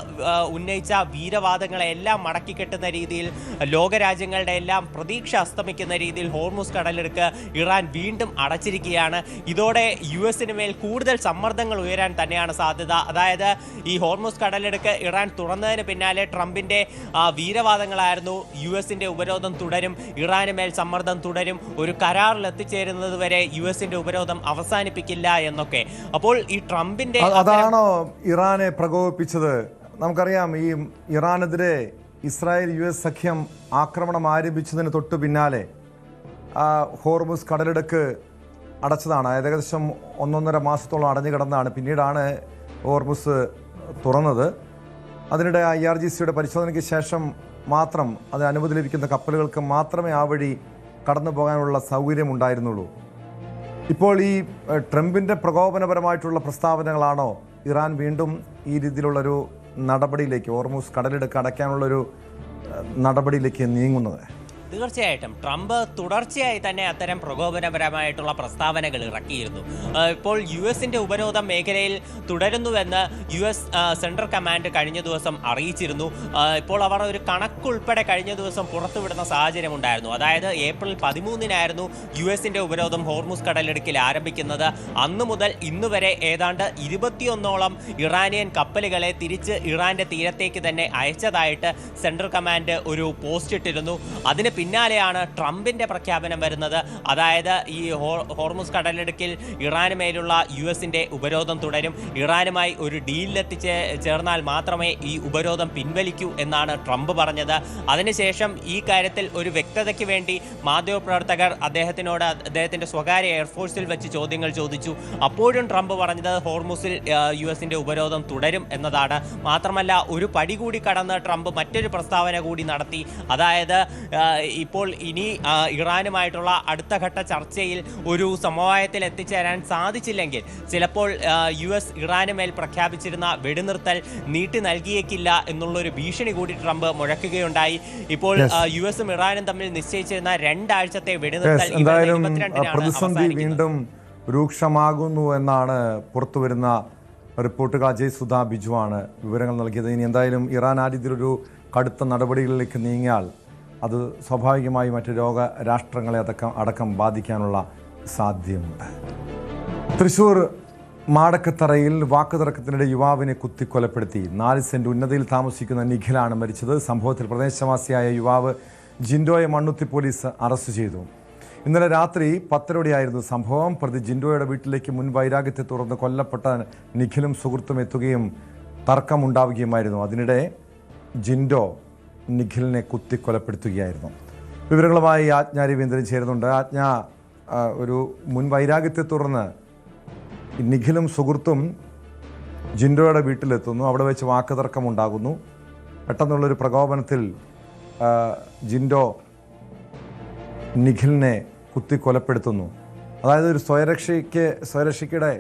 ഉന്നയിച്ച വീരവാദങ്ങളെല്ലാം മടക്കിക്കെട്ടുന്ന രീതിയിൽ, ലോകരാജ്യങ്ങളുടെ എല്ലാം പ്രതീക്ഷ അസ്തമിക്കുന്ന രീതിയിൽ ഹോർമുസ് കടലിടുക്ക് ഇറാൻ വീണ്ടും അടച്ചിരിക്കുകയാണ്. ഇതോടെ US-ന് മേൽ കൂടുതൽ സമ്മർദ്ദങ്ങൾ ഉയരാൻ തന്നെയാണ് സാധ്യത. അതായത് ഈ ഹോർമുസ് കടലിടുക്ക് ഇറാൻ തുറന്നതിന് പിന്നാലെ ട്രംപിന്റെ വീരവാദങ്ങളായിരുന്നു US-ന്റെ ഉപരോധം തുടരും, ഇറാന് മേൽ സമ്മർദ്ദം തുടരും, ഒരു കരാറിൽ എത്തിച്ചേരുന്നത് വരെ US-ന്റെ ഉപരോധം അവസാനിപ്പിക്കില്ല എന്നൊക്കെ. അപ്പോൾ ഈ ട്രംപിന്റെ അതാണോ ഇറാനെ പ്രകോപിപ്പിച്ചത്? നമുക്കറിയാം, ഈ ഇറാനെതിരെ ഇസ്രായേൽ US സഖ്യം ആക്രമണം ആരംഭിച്ചതിന് തൊട്ടു പിന്നാലെ ഹോർമുസ് കടലിടുക്ക് അടച്ചതാണ്. ഏകദേശം 1.5 മാസത്തോളം അടഞ്ഞു കിടന്നാണ്. പിന്നീടാണ് ഹോർമുസ് തുറന്നത്. അതിനിടെ IRGCയുടെ പരിശോധനയ്ക്ക് ശേഷം മാത്രം അത് അനുമതി ലഭിക്കുന്ന കപ്പലുകൾക്ക് മാത്രമേ ആ വഴി കടന്നു പോകാനുള്ള സൗകര്യം ഉണ്ടായിരുന്നുള്ളൂ. ഇപ്പോൾ ഈ ട്രംപിൻ്റെ പ്രകോപനപരമായിട്ടുള്ള പ്രസ്താവനകളാണോ ഇറാൻ വീണ്ടും ഈ രീതിയിലുള്ളൊരു നടപടിയിലേക്ക്, ഹോർമുസ് കടലിടുക്ക് അടയ്ക്കാനുള്ളൊരു നടപടിയിലേക്ക് നീങ്ങുന്നത്? തീർച്ചയായിട്ടും ട്രംപ് തുടർച്ചയായി തന്നെ അത്തരം പ്രകോപനപരമായിട്ടുള്ള പ്രസ്താവനകൾ ഇറക്കിയിരുന്നു. ഇപ്പോൾ US-ന്റെ ഉപരോധം മേഖലയിൽ തുടരുന്നുവെന്ന് US സെൻട്രൽ കമാൻഡ് കഴിഞ്ഞ ദിവസം അറിയിച്ചിരുന്നു. ഇപ്പോൾ അവർ ഒരു കണക്കുൾപ്പെടെ കഴിഞ്ഞ ദിവസം പുറത്തുവിടുന്ന സാഹചര്യമുണ്ടായിരുന്നു. അതായത് ഏപ്രിൽ 13-നായിരുന്നു US-ന്റെ ഉപരോധം ഹോർമുസ് കടലിടുക്കിൽ ആരംഭിക്കുന്നത്. അന്നു മുതൽ ഇന്നുവരെ ഏതാണ്ട് 21ഓളം ഇറാനിയൻ കപ്പലുകളെ തിരിച്ച് ഇറാന്റെ തീരത്തേക്ക് തന്നെ അയച്ചതായിട്ട് സെൻട്രൽ കമാൻഡ് ഒരു പോസ്റ്റ് ഇട്ടിരുന്നു. അതിന് പിന്നാലെയാണ് ട്രംപിന്റെ പ്രഖ്യാപനം വരുന്നത്. അതായത് ഈ ഹോർമുസ് കടലിടുക്കിൽ ഇറാന് മേലുള്ള US-ന്റെ ഉപരോധം തുടരും, ഇറാനുമായി ഒരു ഡീലിലെത്തിച്ച് ചേർന്നാൽ മാത്രമേ ഈ ഉപരോധം പിൻവലിക്കൂ എന്നാണ് ട്രംപ് പറഞ്ഞത്. അതിനുശേഷം ഈ കാര്യത്തിൽ ഒരു വ്യക്തതയ്ക്ക് വേണ്ടി മാധ്യമപ്രവർത്തകർ അദ്ദേഹത്തിന്റെ സ്വകാര്യ എയർഫോഴ്സിൽ വെച്ച് ചോദ്യങ്ങൾ ചോദിച്ചു. അപ്പോഴും ട്രംപ് പറഞ്ഞത് ഹോർമുസിൽ US-ന്റെ ഉപരോധം തുടരും എന്നതാണ്. മാത്രമല്ല, ഒരു പടി കൂടി കടന്ന് ട്രംപ് മറ്റൊരു പ്രസ്താവന കൂടി നടത്തി. അതായത് ഇപ്പോൾ ഇനി ഇറാനുമായിട്ടുള്ള അടുത്ത ഘട്ട ചർച്ചയിൽ ഒരു സമവായത്തിൽ എത്തിച്ചേരാൻ സാധിച്ചില്ലെങ്കിൽ ചിലപ്പോൾ US ഇറാന് മേൽ പ്രഖ്യാപിച്ചിരുന്ന വെടിനിർത്തൽ നീട്ടി നൽകിയേക്കില്ല എന്നുള്ളൊരു ഭീഷണി കൂടി ട്രംപ് മുഴക്കുകയുണ്ടായി. ഇപ്പോൾ US-ഉം ഇറാനും തമ്മിൽ നിശ്ചയിച്ചിരുന്ന 2 ആഴ്ചത്തെ വെടിനിർത്തൽ പ്രതിസന്ധി വീണ്ടും രൂക്ഷമാകുന്നു എന്നാണ് പുറത്തുവരുന്ന റിപ്പോർട്ടുകൾ. അജയ് സുധാ ബിജുവാണ് വിവരങ്ങൾ നൽകിയത്. ഇനി എന്തായാലും ഇറാൻ ആ രീതിയിലൊരു കടുത്ത നടപടികളിലേക്ക് നീങ്ങിയാൽ അത് സ്വാഭാവികമായി മറ്റ് രാഷ്ട്രങ്ങളെ അടക്കം ബാധിക്കാനുള്ള സാധ്യതയുണ്ട്. തൃശൂർ മാടക്കത്തറയിൽ വാക്കുതർക്കത്തിനിടെ യുവാവിനെ കുത്തിക്കൊലപ്പെടുത്തി. 4 സെന്റ് ഉന്നതിയിൽ താമസിക്കുന്ന നിഖിലാണ് മരിച്ചത്. സംഭവത്തിൽ പ്രദേശവാസിയായ യുവാവ് ജിൻഡോയെ മണ്ണുത്തി പോലീസ് അറസ്റ്റ് ചെയ്തു. ഇന്നലെ രാത്രി 10:30 സംഭവം. പ്രതി ജിൻഡോയുടെ വീട്ടിലേക്ക് മുൻ വൈരാഗ്യത്തെ തുടർന്ന് കൊല്ലപ്പെട്ട നിഖിലും സുഹൃത്തും എത്തുകയും തർക്കമുണ്ടാവുകയുമായിരുന്നു. അതിനിടെ ജിൻഡോ നിഖിലിനെ കുത്തിക്കൊലപ്പെടുത്തുകയായിരുന്നു. വിവരങ്ങളുമായി ആജ്ഞ രവീന്ദ്രൻ ചേരുന്നുണ്ട്. ആജ്ഞ, ഒരു മുൻ വൈരാഗ്യത്തെ തുടർന്ന് നിഖിലും സുഹൃത്തും ജിൻഡോയുടെ വീട്ടിലെത്തുന്നു. അവിടെ വെച്ച് വാക്കുതർക്കമുണ്ടാകുന്നു. പെട്ടെന്നുള്ളൊരു പ്രകോപനത്തിൽ ജിൻഡോ നിഖിലിനെ കുത്തിക്കൊലപ്പെടുത്തുന്നു. അതായത് ഒരു സ്വയരക്ഷയ്ക്കിടെ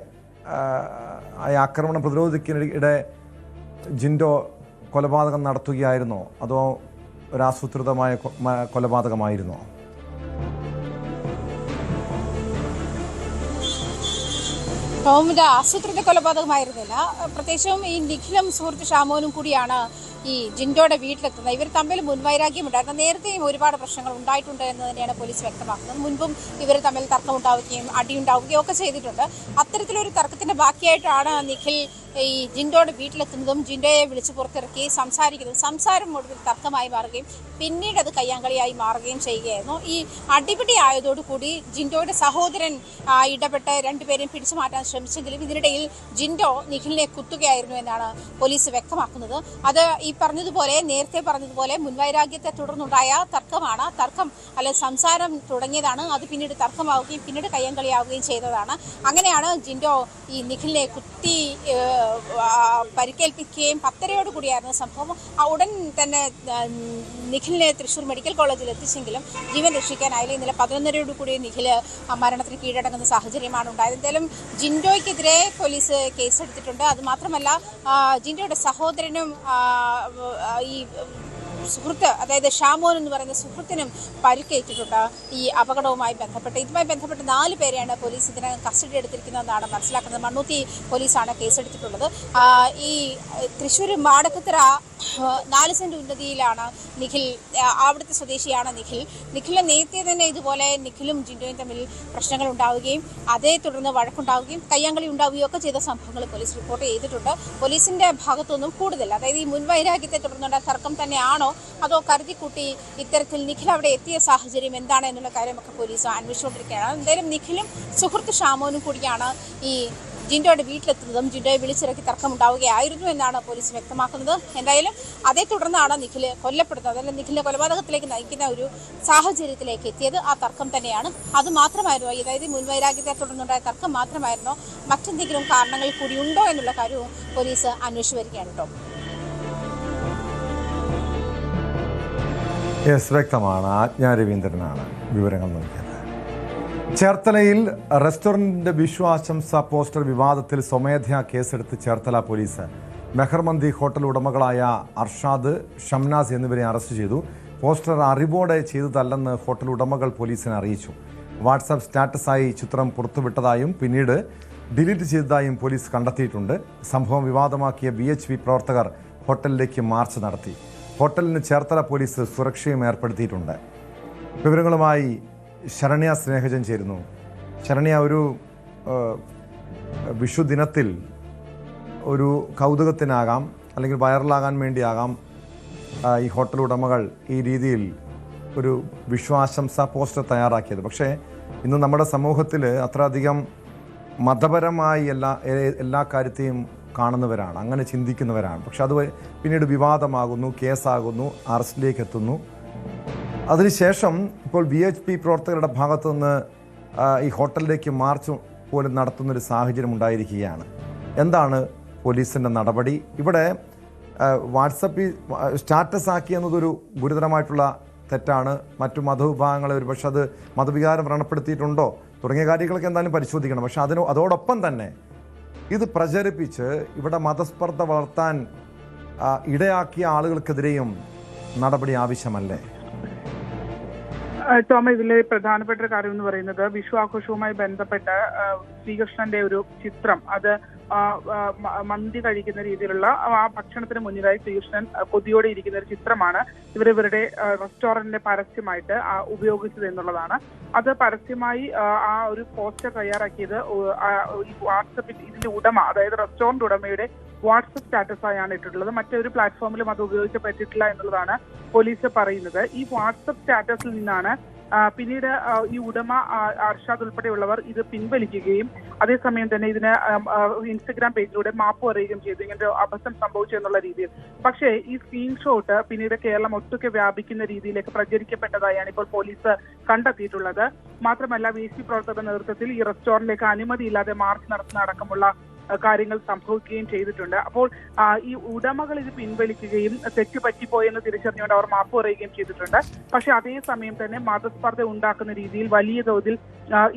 ആക്രമണം പ്രതിരോധിക്കുന്നതിനിടെ ജിൻഡോ കൊലപാതകം നടത്തുകയായിരുന്നോ, അതോ ഒരാസൂത്രിതമായ കൊലപാതകമായിരുന്നോ? ടോമിന്റെ ആസൂത്രിത കൊലപാതകമായിരുന്നില്ല. പ്രത്യേകിച്ചും ഈ നിഖിലും സുഹൃത്ത് ഷാമോനും കൂടിയാണ് ഈ ജിൻഡോയുടെ വീട്ടിലെത്തുന്നത്. ഇവർ തമ്മിൽ മുൻവൈരാഗ്യമുണ്ടായിരുന്നു. നേരത്തെയും ഒരുപാട് പ്രശ്നങ്ങൾ ഉണ്ടായിട്ടുണ്ട് എന്ന് തന്നെയാണ് പോലീസ് വ്യക്തമാക്കുന്നത്. മുൻപും ഇവർ തമ്മിൽ തർക്കമുണ്ടാവുകയും അടിയുണ്ടാവുകയും ഒക്കെ ചെയ്തിട്ടുണ്ട്. അത്തരത്തിലൊരു തർക്കത്തിന്റെ ബാക്കിയായിട്ടാണ് നിഖിൽ ഈ ജിൻഡോയുടെ വീട്ടിലെത്തുന്നതും ജിൻഡോയെ വിളിച്ച് പുറത്തിറക്കി സംസാരിക്കുന്നതും. സംസാരം ഒടുവിൽ തർക്കമായി മാറുകയും പിന്നീട് അത് കയ്യാങ്കളിയായി മാറുകയും ചെയ്യുകയായിരുന്നു. ഈ അടിപിടി ആയതോടുകൂടി ജിൻഡോയുടെ സഹോദരൻ ഇടപെട്ട് രണ്ടുപേരെയും പിടിച്ചു മാറ്റാൻ ശ്രമിച്ചെങ്കിലും ഇതിനിടയിൽ ജിൻഡോ നിഖിലിനെ കുത്തുകയായിരുന്നു എന്നാണ് പോലീസ് വ്യക്തമാക്കുന്നത്. അത് ഈ നേരത്തെ പറഞ്ഞതുപോലെ മുൻവൈരാഗ്യത്തെ തുടർന്നുണ്ടായ തർക്കമാണ്. തർക്കം സംസാരം തുടങ്ങിയതാണ്. അത് പിന്നീട് തർക്കമാവുകയും പിന്നീട് കയ്യാങ്കളിയാവുകയും ചെയ്തതാണ്. അങ്ങനെയാണ് ജിൻഡോ ഈ നിഖിലിനെ കുത്തി പരിക്കേൽപ്പിക്കുകയും 10:30 സംഭവം. ഉടൻ തന്നെ നിഖിലിനെ തൃശൂർ മെഡിക്കൽ കോളേജിൽ എത്തിച്ചെങ്കിലും ജീവൻ രക്ഷിക്കാനായില്ല. ഇന്നലെ 11:30 നിഖിൽ മരണത്തിന് കീഴടങ്ങുന്ന സാഹചര്യമാണ് ഉണ്ടായത്. എന്തായാലും ജിൻഡോയ്ക്കെതിരെ പോലീസ് കേസെടുത്തിട്ടുണ്ട്. അതുമാത്രമല്ല ജിൻഡോയുടെ സഹോദരനും ഈ സുഹൃത്ത്, അതായത് ഷാമോൻ എന്ന് പറയുന്ന സുഹൃത്തിനും പരിക്കേറ്റിട്ടുണ്ട് ഈ അപകടവുമായി ബന്ധപ്പെട്ട്. ഇതുമായി ബന്ധപ്പെട്ട് 4 പേരെയാണ് പോലീസ് ഇതിനകം കസ്റ്റഡി എടുത്തിരിക്കുന്നതെന്നാണ് മനസ്സിലാക്കുന്നത്. മണ്ണുത്തി പോലീസാണ് കേസെടുത്തിട്ടുള്ളത്. ഈ തൃശ്ശൂർ മാടക്കത്തറ 4 സെന്റ് ഉന്നതിയിലാണ് നിഖിൽ, അവിടുത്തെ സ്വദേശിയാണ് നിഖിലിനെ നേരത്തെ തന്നെ ഇതുപോലെ നിഖിലും ജിൻഡോയും തമ്മിൽ പ്രശ്നങ്ങൾ ഉണ്ടാവുകയും അതേ തുടർന്ന് വഴക്കുണ്ടാവുകയും കയ്യാങ്കളി ഉണ്ടാവുകയും ഒക്കെ ചെയ്ത സംഭവങ്ങൾ പോലീസ് റിപ്പോർട്ട് ചെയ്തിട്ടുണ്ട്. പോലീസിന്റെ ഭാഗത്തൊന്നും കൂടുതൽ, അതായത് ഈ മുൻവൈരാഗ്യത്തെ തുടർന്നുണ്ടായ തർക്കം തന്നെയാണോ അതോ കരുതിക്കൂട്ടി ഇത്തരത്തിൽ നിഖിൽ അവിടെ എത്തിയ സാഹചര്യം എന്താണ് എന്നുള്ള കാര്യമൊക്കെ പോലീസ് അന്വേഷിച്ചുകൊണ്ടിരിക്കുകയാണ്. എന്തായാലും നിഖിലും സുഹൃത്ത് ഷാമോനും കൂടിയാണ് ഈ ജിൻഡോയുടെ വീട്ടിലെത്തുന്നതും ജിൻഡോയെ വിളിച്ചിറക്കി തർക്കമുണ്ടാവുകയായിരുന്നു എന്നാണ് പോലീസ് വ്യക്തമാക്കുന്നത്. എന്തായാലും അതേ തുടർന്നാണ് നിഖിൽ കൊല്ലപ്പെടുന്നത്. അതായത് നിഖിലിന്റെ കൊലപാതകത്തിലേക്ക് നയിക്കുന്ന ഒരു സാഹചര്യത്തിലേക്ക് എത്തിയത് ആ തർക്കം തന്നെയാണ്. അത് മാത്രമായിരുന്നു, അതായത് മുൻവൈരാഗ്യത്തെ തുടർന്നുണ്ടായ തർക്കം മാത്രമായിരുന്നോ മറ്റെന്തെങ്കിലും കാരണങ്ങൾ കൂടി ഉണ്ടോ എന്നുള്ള കാര്യവും പോലീസ് അന്വേഷിച്ചു വരികയാണ് കേട്ടോ. വ്യക്തമാണ്. ആജ്ഞ രവീന്ദ്രനാണ് വിവരങ്ങൾ നൽകിയത്. ചേർത്തലയിൽ റെസ്റ്റോറന്റിന്റെ വിശ്വാശംസ പോസ്റ്റർ വിവാദത്തിൽ സ്വമേധയാ കേസെടുത്ത് ചേർത്തല പോലീസ് മെഹർമന്തി ഹോട്ടൽ ഉടമകളായ അർഷാദ്, ഷംനാസ് എന്നിവരെ അറസ്റ്റ് ചെയ്തു. പോസ്റ്റർ അറിവോടെ ചെയ്തതല്ലെന്ന് ഹോട്ടൽ ഉടമകൾ പോലീസിനെ അറിയിച്ചു. വാട്സാപ്പ് സ്റ്റാറ്റസായി ചിത്രം പുറത്തുവിട്ടതായും പിന്നീട് ഡിലീറ്റ് ചെയ്തതായും പോലീസ് കണ്ടെത്തിയിട്ടുണ്ട്. സംഭവം വിവാദമാക്കിയ BHP പ്രവർത്തകർ ഹോട്ടലിലേക്ക് മാർച്ച് നടത്തി. ഹോട്ടലിന് ചേർത്തല പോലീസ് സുരക്ഷയും ഏർപ്പെടുത്തിയിട്ടുണ്ട്. വിവരങ്ങളുമായി ശരണ്യ സ്നേഹജൻ ചേരുന്നു. ശരണ്യ, ഒരു വിഷു ദിനത്തിൽ ഒരു കൗതുകത്തിനാകാം അല്ലെങ്കിൽ വൈറലാകാൻ വേണ്ടിയാകാം ഈ ഹോട്ടൽ ഉടമകൾ ഈ രീതിയിൽ ഒരു വിശ്വാശംസ പോസ്റ്റർ തയ്യാറാക്കിയത്. പക്ഷേ ഇന്ന് നമ്മുടെ സമൂഹത്തിൽ അത്രയധികം മതപരമായി എല്ലാ കാര്യത്തെയും കാണുന്നവരാണ്, അങ്ങനെ ചിന്തിക്കുന്നവരാണ്. പക്ഷെ അത് പിന്നീട് വിവാദമാകുന്നു, കേസാകുന്നു, അറസ്റ്റിലേക്ക് എത്തുന്നു. അതിനുശേഷം ഇപ്പോൾ BHP പ്രവർത്തകരുടെ ഭാഗത്തു നിന്ന് ഈ ഹോട്ടലിലേക്ക് മാർച്ച് പോലും നടത്തുന്നൊരു സാഹചര്യം ഉണ്ടായിരിക്കുകയാണ്. എന്താണ് പോലീസിൻ്റെ നടപടി? ഇവിടെ വാട്സപ്പിൽ സ്റ്റാറ്റസ് ആക്കി എന്നതൊരു ഗുരുതരമായിട്ടുള്ള തെറ്റാണ്. മറ്റു മതവിഭാഗങ്ങളെ ഒരു പക്ഷെ അത് മതവികാരം വ്രണപ്പെടുത്തിയിട്ടുണ്ടോ തുടങ്ങിയ കാര്യങ്ങളൊക്കെ എന്തായാലും പരിശോധിക്കണം. പക്ഷെ അതോടൊപ്പം തന്നെ ഇത് പ്രചരിപ്പിച്ച് ഇവിടെ മതസ്പർദ്ധ വളർത്താൻ ഇടയാക്കിയ ആളുകൾക്കെതിരെയും നടപടി ആവശ്യമല്ലേ? ടോമ, ഇതിലെ പ്രധാനപ്പെട്ട ഒരു കാര്യം എന്ന് പറയുന്നത് വിഷു ആഘോഷവുമായി ബന്ധപ്പെട്ട് ശ്രീകൃഷ്ണന്റെ ഒരു ചിത്രം, അത് മന്തി കഴിക്കുന്ന രീതിയിലുള്ള ആ ഭക്ഷണത്തിന് മുന്നിലായി ശ്രീകൃഷ്ണൻ കൊതിയോടെ ഇരിക്കുന്ന ഒരു ചിത്രമാണ് ഇവരുടെ റെസ്റ്റോറന്റിന്റെ പരസ്യമായിട്ട് ഉപയോഗിച്ചത് എന്നുള്ളതാണ്. അത് പരസ്യമായി ആ ഒരു പോസ്റ്റർ തയ്യാറാക്കിയത് ഈ വാട്സപ്പിൽ ഇതിന്റെ ഉടമ, അതായത് റെസ്റ്റോറന്റ് ഉടമയുടെ വാട്സപ്പ് സ്റ്റാറ്റസായാണ് ഇട്ടിട്ടുള്ളത്. മറ്റൊരു പ്ലാറ്റ്ഫോമിലും അത് ഉപയോഗിക്കപ്പെട്ടിട്ടില്ല എന്നുള്ളതാണ് പോലീസ് പറയുന്നത്. ഈ വാട്സപ്പ് സ്റ്റാറ്റസിൽ നിന്നാണ് പിന്നീട് ഈ ഉടമ അർഷാദ് ഉൾപ്പെടെയുള്ളവർ ഇത് പിൻവലിക്കുകയും അതേസമയം തന്നെ ഇതിന് ഇൻസ്റ്റഗ്രാം പേജിലൂടെ മാപ്പ് പറയുകയും ചെയ്തു, ഇങ്ങനെ അബദ്ധം സംഭവിച്ചു എന്നുള്ള രീതിയിൽ. പക്ഷേ ഈ സ്ക്രീൻഷോട്ട് പിന്നീട് കേരളം ഒട്ടുക്കെ വ്യാപിക്കുന്ന രീതിയിലേക്ക് പ്രചരിക്കപ്പെട്ടതായാണ് ഇപ്പോൾ പോലീസ് കണ്ടെത്തിയിട്ടുള്ളത്. മാത്രമല്ല VC പ്രവർത്തകരുടെ നേതൃത്വത്തിൽ ഈ റെസ്റ്റോറന്റിലേക്ക് അനുമതിയില്ലാതെ മാർച്ച് നടത്തുന്ന അടക്കമുള്ള കാര്യങ്ങൾ സംഭവിക്കുകയും ചെയ്തിട്ടുണ്ട്. അപ്പോൾ ഈ ഉടമകൾ ഇത് പിൻവലിക്കുകയും തെറ്റ് പറ്റിപ്പോയെന്ന് തിരിച്ചറിഞ്ഞുകൊണ്ട് അവർ മാപ്പ് പറയുകയും ചെയ്തിട്ടുണ്ട്. പക്ഷെ അതേസമയം തന്നെ മതസ്പർദ്ധ ഉണ്ടാക്കുന്ന രീതിയിൽ വലിയ തോതിൽ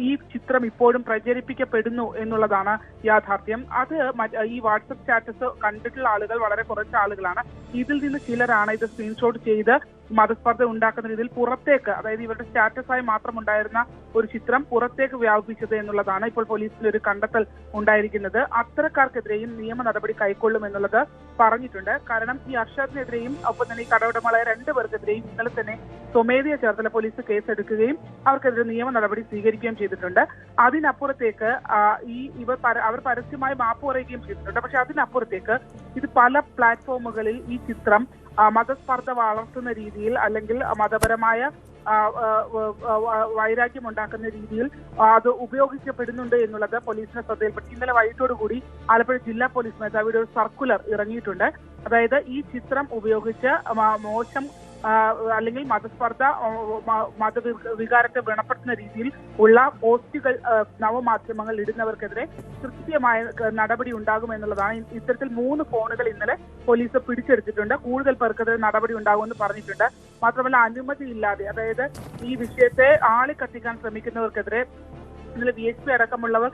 ഈ ചിത്രം ഇപ്പോഴും പ്രചരിപ്പിക്കപ്പെടുന്നു എന്നുള്ളതാണ് യാഥാർത്ഥ്യം. അത് ഈ വാട്സപ്പ് സ്റ്റാറ്റസ് കണ്ടിട്ടുള്ള ആളുകൾ വളരെ കുറച്ച് ആളുകളാണ്. ഇതിൽ നിന്ന് ചിലരാണ് ഇത് സ്ക്രീൻഷോട്ട് ചെയ്ത് മതസ്പർദ്ധ ഉണ്ടാക്കുന്ന രീതിയിൽ പുറത്തേക്ക്, അതായത് ഇവരുടെ സ്റ്റാറ്റസായി മാത്രം ഉണ്ടായിരുന്ന ഒരു ചിത്രം പുറത്തേക്ക് വ്യാപിപ്പിച്ചത് എന്നുള്ളതാണ് ഇപ്പോൾ പോലീസിൽ ഒരു കണ്ടെത്തൽ ഉണ്ടായിരിക്കുന്നത്. അത്തരക്കാർക്കെതിരെയും നിയമ നടപടി കൈക്കൊള്ളും എന്നുള്ളത് പറഞ്ഞിട്ടുണ്ട്. കാരണം ഈ അർഷാദിനെതിരെയും ഒപ്പം തന്നെ ഈ കടയുടമകളായ 2 പേർക്കെതിരെയും ഇന്നലെ തന്നെ സ്വമേധയാ ചേർത്തല പോലീസ് കേസെടുക്കുകയും അവർക്കെതിരെ നിയമ നടപടി സ്വീകരിക്കുകയും ചെയ്തിട്ടുണ്ട്. അതിനപ്പുറത്തേക്ക് അവർ പരസ്യമായി മാപ്പ് പറയുകയും ചെയ്തിട്ടുണ്ട്. പക്ഷെ അതിനപ്പുറത്തേക്ക് ഇത് പല പ്ലാറ്റ്ഫോമുകളിൽ ഈ ചിത്രം മതസ്പർദ്ധ വളർത്തുന്ന രീതിയിൽ അല്ലെങ്കിൽ മതപരമായ വൈരാഗ്യമുണ്ടാക്കുന്ന രീതിയിൽ അത് ഉപയോഗിക്കപ്പെടുന്നുണ്ട് എന്നുള്ളത് പോലീസിനെ ശ്രദ്ധയിൽപ്പെട്ടു. ഇന്നലെ വൈകിട്ടോടുകൂടി ആലപ്പുഴ ജില്ലാ പോലീസ് മേധാവിയുടെ ഒരു സർക്കുലർ ഇറങ്ങിയിട്ടുണ്ട്. അതായത് ഈ ചിത്രം ഉപയോഗിച്ച് മോശം അല്ലെങ്കിൽ മതസ്പർദ്ധ മതവികാരത്തെ വ്രണപ്പെടുത്തുന്ന രീതിയിൽ ഉള്ള പോസ്റ്റുകൾ നവമാധ്യമങ്ങൾ ഇടുന്നവർക്കെതിരെ കൃത്യമായ നടപടി ഉണ്ടാകുമെന്നുള്ളതാണ്. ഇത്തരത്തിൽ 3 ഫോണുകൾ ഇന്നലെ പോലീസ് പിടിച്ചെടുത്തിട്ടുണ്ട്. കൂടുതൽ പേർക്കെതിരെ നടപടി ഉണ്ടാകുമെന്ന് പറഞ്ഞിട്ടുണ്ട്. മാത്രമല്ല അനുമതിയില്ലാതെ, അതായത് ഈ വിഷയത്തെ ആളിക്കത്തിക്കാൻ ശ്രമിക്കുന്നവർക്കെതിരെ ഇന്നലെ VSP അടക്കമുള്ളവർ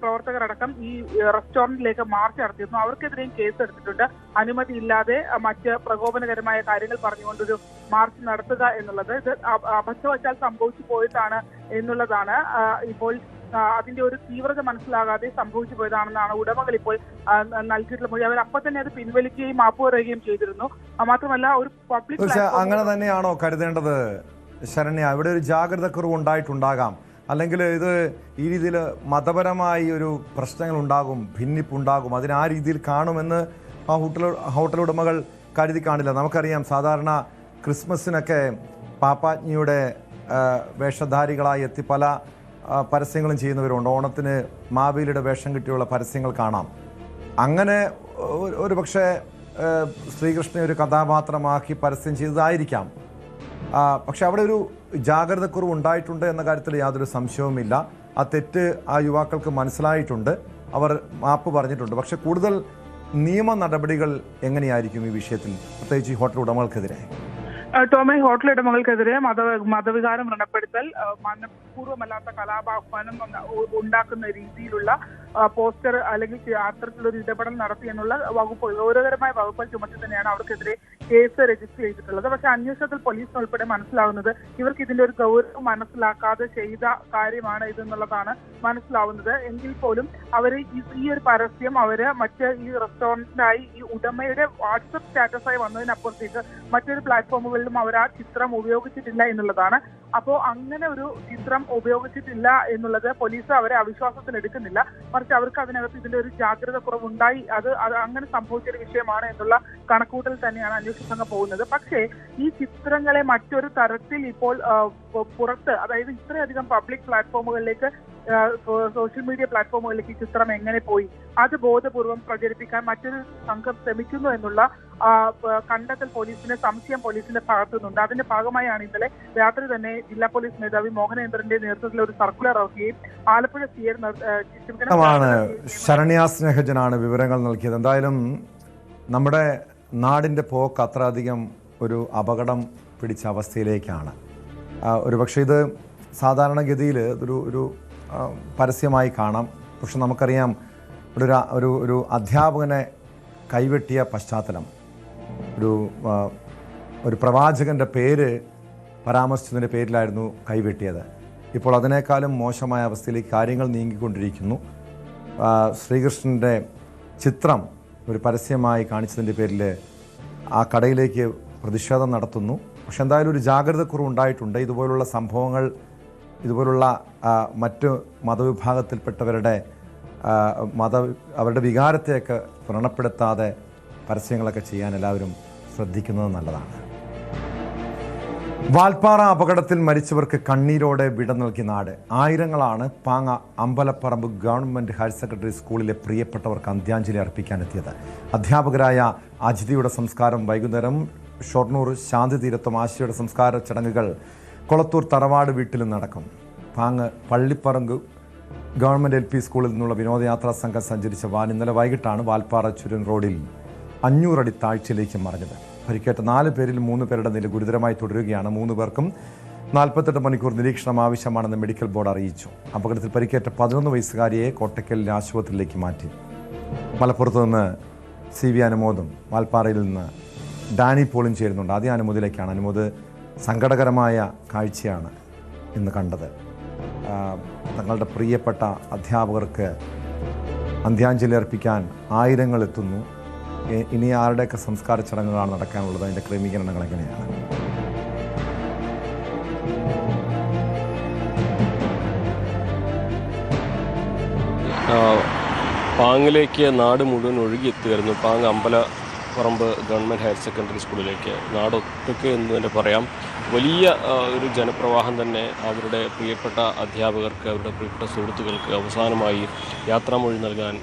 പ്രവർത്തകരടക്കം ഈ റെസ്റ്റോറന്റിലേക്ക് മാർച്ച് നടത്തിയിരുന്നു. അവർക്കെതിരെയും കേസെടുത്തിട്ടുണ്ട്. അനുമതിയില്ലാതെ മറ്റ് പ്രകോപനകരമായ കാര്യങ്ങൾ പറഞ്ഞുകൊണ്ടൊരു മാർച്ച് നടത്തുക എന്നുള്ളത് ഇത് അബദ്ധവശാൽ സംഭവിച്ചു പോയതാണ് എന്നുള്ളതാണ്. ഇപ്പോൾ അതിന്റെ ഒരു തീവ്രത മനസ്സിലാകാതെ സംഭവിച്ചു പോയതാണെന്നാണ് ഉടമകൾ ഇപ്പോൾ നൽകിയിട്ടുള്ള മൊഴി. അവർ അപ്പം തന്നെ അത് പിൻവലിക്കുകയും മാപ്പ് പറയുകയും ചെയ്തിരുന്നു. മാത്രമല്ല ഒരു പബ്ലിക് അങ്ങനെ തന്നെയാണോ കരുതേണ്ടത് ശരണ്യ? ഇവിടെ ഒരു ജാഗ്രത കുറവ് ഉണ്ടായിട്ടുണ്ടാകാം, അല്ലെങ്കിൽ ഇത് ഈ രീതിയിൽ മതപരമായി ഒരു പ്രശ്നങ്ങൾ ഉണ്ടാകും, ഭിന്നിപ്പുണ്ടാകും, അതിന് ആ രീതിയിൽ കാണുമെന്ന് ആ ഹോട്ടൽ ഉടമകൾ കരുതി കാണില്ല. നമുക്കറിയാം സാധാരണ ക്രിസ്മസിനൊക്കെ പാപ്പാജ്ഞിയുടെ വേഷധാരികളായി എത്തി പല പരസ്യങ്ങളും ചെയ്യുന്നവരുണ്ട്. ഓണത്തിന് മാവേലിയുടെ വേഷം കിട്ടിയുള്ള പരസ്യങ്ങൾ കാണാം. അങ്ങനെ ഒരു പക്ഷേ ശ്രീകൃഷ്ണനെ ഒരു കഥാപാത്രമാക്കി പരസ്യം ചെയ്തതായിരിക്കാം. പക്ഷെ അവിടെ ഒരു ജാഗ്രത കുറവ് ഉണ്ടായിട്ടുണ്ട് എന്ന കാര്യത്തിൽ യാതൊരു സംശയവുമില്ല. ആ തെറ്റ് ആ യുവാക്കൾക്ക് മനസ്സിലായിട്ടുണ്ട്, അവർ മാപ്പ് പറഞ്ഞിട്ടുണ്ട്. പക്ഷെ കൂടുതൽ നിയമ നടപടികൾ എങ്ങനെയായിരിക്കും ഈ വിഷയത്തിൽ, പ്രത്യേകിച്ച് ഈ ഹോട്ടൽ ഉടമകൾക്കെതിരെ? ടോമെ, ഹോട്ടൽ ഉടമകൾക്കെതിരെ മതവികാരം വ്രണപ്പെടുത്തൽ, മനഃപൂർവ്വമല്ലാത്ത കലാപാഹ്വാനം ഉണ്ടാക്കുന്ന രീതിയിലുള്ള പോസ്റ്റർ അല്ലെങ്കിൽ അത്തരത്തിലൊരു ഇടപെടൽ നടത്തി എന്നുള്ള വകുപ്പ്, ഗൗരവകരമായ വകുപ്പുകൾ ചുമത്തി തന്നെയാണ് അവർക്കെതിരെ കേസ് രജിസ്റ്റർ ചെയ്തിട്ടുള്ളത്. പക്ഷെ അന്വേഷണത്തിൽ പോലീസിന് ഉൾപ്പെടെ മനസ്സിലാവുന്നത് ഇവർക്ക് ഇതിന്റെ ഒരു ഗൗരവം മനസ്സിലാക്കാതെ ചെയ്ത കാര്യമാണ് ഇതെന്നുള്ളതാണ് മനസ്സിലാവുന്നത്. എങ്കിൽ പോലും അവർ ഈ ഒരു പരസ്യം മറ്റ് ഈ റെസ്റ്റോറന്റിനായി ഈ ഉടമയുടെ വാട്സപ്പ് സ്റ്റാറ്റസായി വന്നതിനപ്പുറത്തേക്ക് മറ്റൊരു പ്ലാറ്റ്ഫോമുകളിലും അവർ ആ ചിത്രം ഉപയോഗിച്ചിട്ടില്ല എന്നുള്ളതാണ്. അപ്പോൾ അങ്ങനെ ഒരു ചിത്രം ഉപയോഗിച്ചിട്ടില്ല എന്നുള്ളത് പോലീസ് അവരെ അവിശ്വാസത്തിൽ എടുക്കുന്നില്ല. മറിച്ച് അവർക്ക് അതിനകത്ത് ഇതിന്റെ ഒരു ജാഗ്രത കുറവുണ്ടായി, അത് അങ്ങനെ സംഭവിച്ചൊരു വിഷയമാണ് എന്നുള്ള കണക്കൂട്ടൽ തന്നെയാണ് അന്വേഷണ സംഘം പോകുന്നത്. പക്ഷേ ഈ ചിത്രങ്ങളെ മറ്റൊരു തരത്തിൽ ഇപ്പോൾ പുറത്ത്, അതായത് ഇത്രയധികം പബ്ലിക് പ്ലാറ്റ്ഫോമുകളിലേക്ക്, സോഷ്യൽ മീഡിയ പ്ലാറ്റ്ഫോമുകളിലേക്ക് ഈ ചിത്രം എങ്ങനെ പോയി, അത് ബോധപൂർവം പ്രചരിപ്പിക്കാൻ മറ്റൊരു സംഘം ശ്രമിക്കുന്നു എന്നുള്ള കണ്ടെത്തൽ സംശയം പോലീസിന്റെ ഭാഗത്തു നിന്നുണ്ട്. അതിന്റെ ഭാഗമായാണ് ഇന്നലെ രാത്രി തന്നെ ജില്ലാ പോലീസ് മേധാവി മോഹനേന്ദ്രന്റെ നേതൃത്വത്തിൽ ഒരു സർക്കുലർ ഇറക്കുകയും ആലപ്പുഴ ശരണ്യ സ്നേഹജനാണ് വിവരങ്ങൾ നൽകിയത്. എന്തായാലും നമ്മുടെ നാടിന്റെ പോക്ക് അത്രയധികം ഒരു അപകടം പിടിച്ച അവസ്ഥയിലേക്കാണ്. ഒരുപക്ഷെ ഇത് സാധാരണഗതിയിൽ ഒരു പരസ്യമായി കാണാം. പക്ഷെ നമുക്കറിയാം ഒരു അധ്യാപകനെ കൈവെട്ടിയ പശ്ചാത്തലം, ഒരു പ്രവാചകൻ്റെ പേര് പരാമർശിച്ചതിൻ്റെ പേരിലായിരുന്നു കൈവെട്ടിയത്. ഇപ്പോൾ അതിനേക്കാളും മോശമായ അവസ്ഥയിലേക്ക് കാര്യങ്ങൾ നീങ്ങിക്കൊണ്ടിരിക്കുന്നു. ശ്രീകൃഷ്ണൻ്റെ ചിത്രം ഒരു പരസ്യമായി കാണിച്ചതിൻ്റെ പേരിൽ ആ കടയിലേക്ക് പ്രതിഷേധം നടത്തുന്നു. പക്ഷെ എന്തായാലും ഒരു ജാഗ്രതക്കുറവ് ഉണ്ടായിട്ടുണ്ട്. ഇതുപോലുള്ള സംഭവങ്ങൾ, ഇതുപോലുള്ള മറ്റ് മതവിഭാഗത്തിൽപ്പെട്ടവരുടെ അവരുടെ വികാരത്തെയൊക്കെ വ്രണപ്പെടുത്താതെ പരസ്യങ്ങളൊക്കെ ചെയ്യാൻ എല്ലാവരും ശ്രദ്ധിക്കുന്നത് നല്ലതാണ്. വാൽപ്പാറ അപകടത്തിൽ മരിച്ചവർക്ക് കണ്ണീരോടെ വിട നൽകി നാട്. ആയിരങ്ങളാണ് പാങ്ങ അമ്പലപ്പറമ്പ് ഗവൺമെൻറ് ഹയർ സെക്കൻഡറി സ്കൂളിലെ പ്രിയപ്പെട്ടവർക്ക് അന്ത്യാഞ്ജലി അർപ്പിക്കാനെത്തിയത്. അധ്യാപകരായ അജിതിയുടെ സംസ്കാരം വൈകുന്നേരം ഷൊർണൂർ ശാന്തിതീരത്തും ആശയുടെ സംസ്കാര ചടങ്ങുകൾ കൊളത്തൂർ തറവാട് വീട്ടിലും നടക്കും. പാങ്ങ് പള്ളിപ്പറമ്പ് ഗവൺമെൻറ് LP സ്കൂളിൽ നിന്നുള്ള വിനോദയാത്രാ സംഘം സഞ്ചരിച്ച വാൻ ഇന്നലെ വൈകിട്ടാണ് വാൽപ്പാറ ചുരം റോഡിൽ 500 അടി താഴ്ചയിലേക്ക് മറിഞ്ഞത്. പരിക്കേറ്റ 4 പേരിൽ 3 പേരുടെ നില ഗുരുതരമായി തുടരുകയാണ്. 3 പേർക്കും 48 മണിക്കൂർ നിരീക്ഷണം ആവശ്യമാണെന്ന് മെഡിക്കൽ ബോർഡ് അറിയിച്ചു. അപകടത്തിൽ പരിക്കേറ്റ 11 വയസ്സുകാരിയെ കോട്ടക്കലിലെ ആശുപത്രിയിലേക്ക് മാറ്റി. മലപ്പുറത്ത് നിന്ന് CV അനുമോദും വാൽപ്പാറയിൽ നിന്ന് ഡാനി പോളും ചേരുന്നുണ്ട്. ആദ്യം അനുമോദിലേക്കാണ്. അനുമോദ്, സങ്കടകരമായ കാഴ്ചയാണ് ഇന്ന് കണ്ടത്. തങ്ങളുടെ പ്രിയപ്പെട്ട അധ്യാപകർക്ക് അന്ത്യാഞ്ജലി അർപ്പിക്കാൻ ആയിരങ്ങൾ എത്തുന്നു. ഇനി ആരുടെയൊക്കെ സംസ്കാര ചടങ്ങുകളാണ് നടക്കാനുള്ളത്? അതിൻ്റെ ക്രമീകരണങ്ങൾ എങ്ങനെയാണ്? പാങ്ങിലേക്ക് നാട് മുഴുവൻ ഒഴുകിയെത്തുമായിരുന്നു. പാങ് അമ്പലപ്പറമ്പ് ഗവൺമെൻറ് ഹയർ സെക്കൻഡറി സ്കൂളിലേക്ക് നാടൊട്ടുക്ക് എന്ന് തന്നെ പറയാം. വലിയ ഒരു ജനപ്രവാഹം തന്നെ അവരുടെ പ്രിയപ്പെട്ട അധ്യാപകർക്ക്, അവരുടെ പ്രിയപ്പെട്ട സുഹൃത്തുക്കൾക്ക് അവസാനമായി യാത്രാമൊഴി നൽകാൻ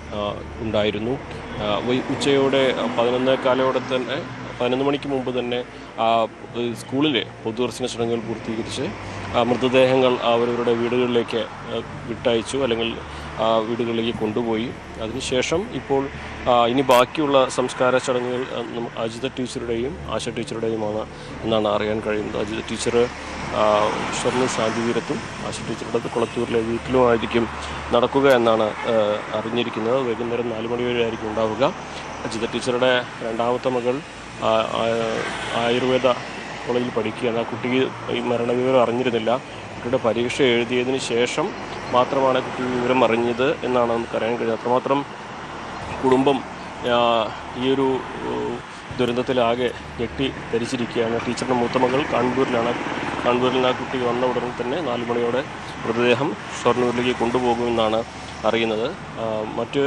ഉണ്ടായിരുന്നു. ഉച്ചയോടെ 11 മണിക്ക് മുമ്പ് തന്നെ സ്കൂളിലെ പൊതുദർശന ചടങ്ങുകൾ പൂർത്തീകരിച്ച് മൃതദേഹങ്ങൾ അവരവരുടെ വീടുകളിലേക്ക് വിട്ടയച്ചു, അല്ലെങ്കിൽ വീടുകളിലേക്ക് കൊണ്ടുപോയി. അതിനുശേഷം ഇപ്പോൾ ഇനി ബാക്കിയുള്ള സംസ്കാര ചടങ്ങുകൾ അജിത ടീച്ചറുടെയും ആശ ടീച്ചറുടെയുമാണ് എന്നാണ് അറിയാൻ കഴിയുന്നത്. അജിത ടീച്ചർ ഷൊർണൂർ ശാന്തിതീരത്തും ആശ ടീച്ചറുടെ കൊളത്തൂരിലെ വീട്ടിലുമായിരിക്കും നടക്കുക എന്നാണ് അറിഞ്ഞിരിക്കുന്നത്. വൈകുന്നേരം 4 മണി വരെ ആയിരിക്കും ഉണ്ടാവുക. അജിത ടീച്ചറുടെ രണ്ടാമത്തെ മകൾ ആയുർവേദ കോളേജിൽ പഠിക്കുകയാണ്. ആ കുട്ടിക്ക് ഈ മരണവിവരം അറിഞ്ഞിരുന്നില്ല. കുട്ടിയുടെ പരീക്ഷ എഴുതിയതിന് ശേഷം മാത്രമാണ് കുട്ടി വിവരം അറിഞ്ഞത് എന്നാണ് നമുക്കറിയാൻ കഴിയുന്നത്. അത്രമാത്രം കുടുംബം ഈ ഒരു ദുരന്തത്തിലാകെ ഞെട്ടി ധരിച്ചിരിക്കുകയാണ്. ടീച്ചറുടെ മൂത്ത മകൾ കാൺപൂരിൽ ആ കുട്ടി വന്ന ഉടനെ തന്നെ 4 മണിയോടെ മൃതദേഹം ഷൊർണൂരിലേക്ക് കൊണ്ടുപോകുമെന്നാണ് അറിയുന്നത്. മറ്റ്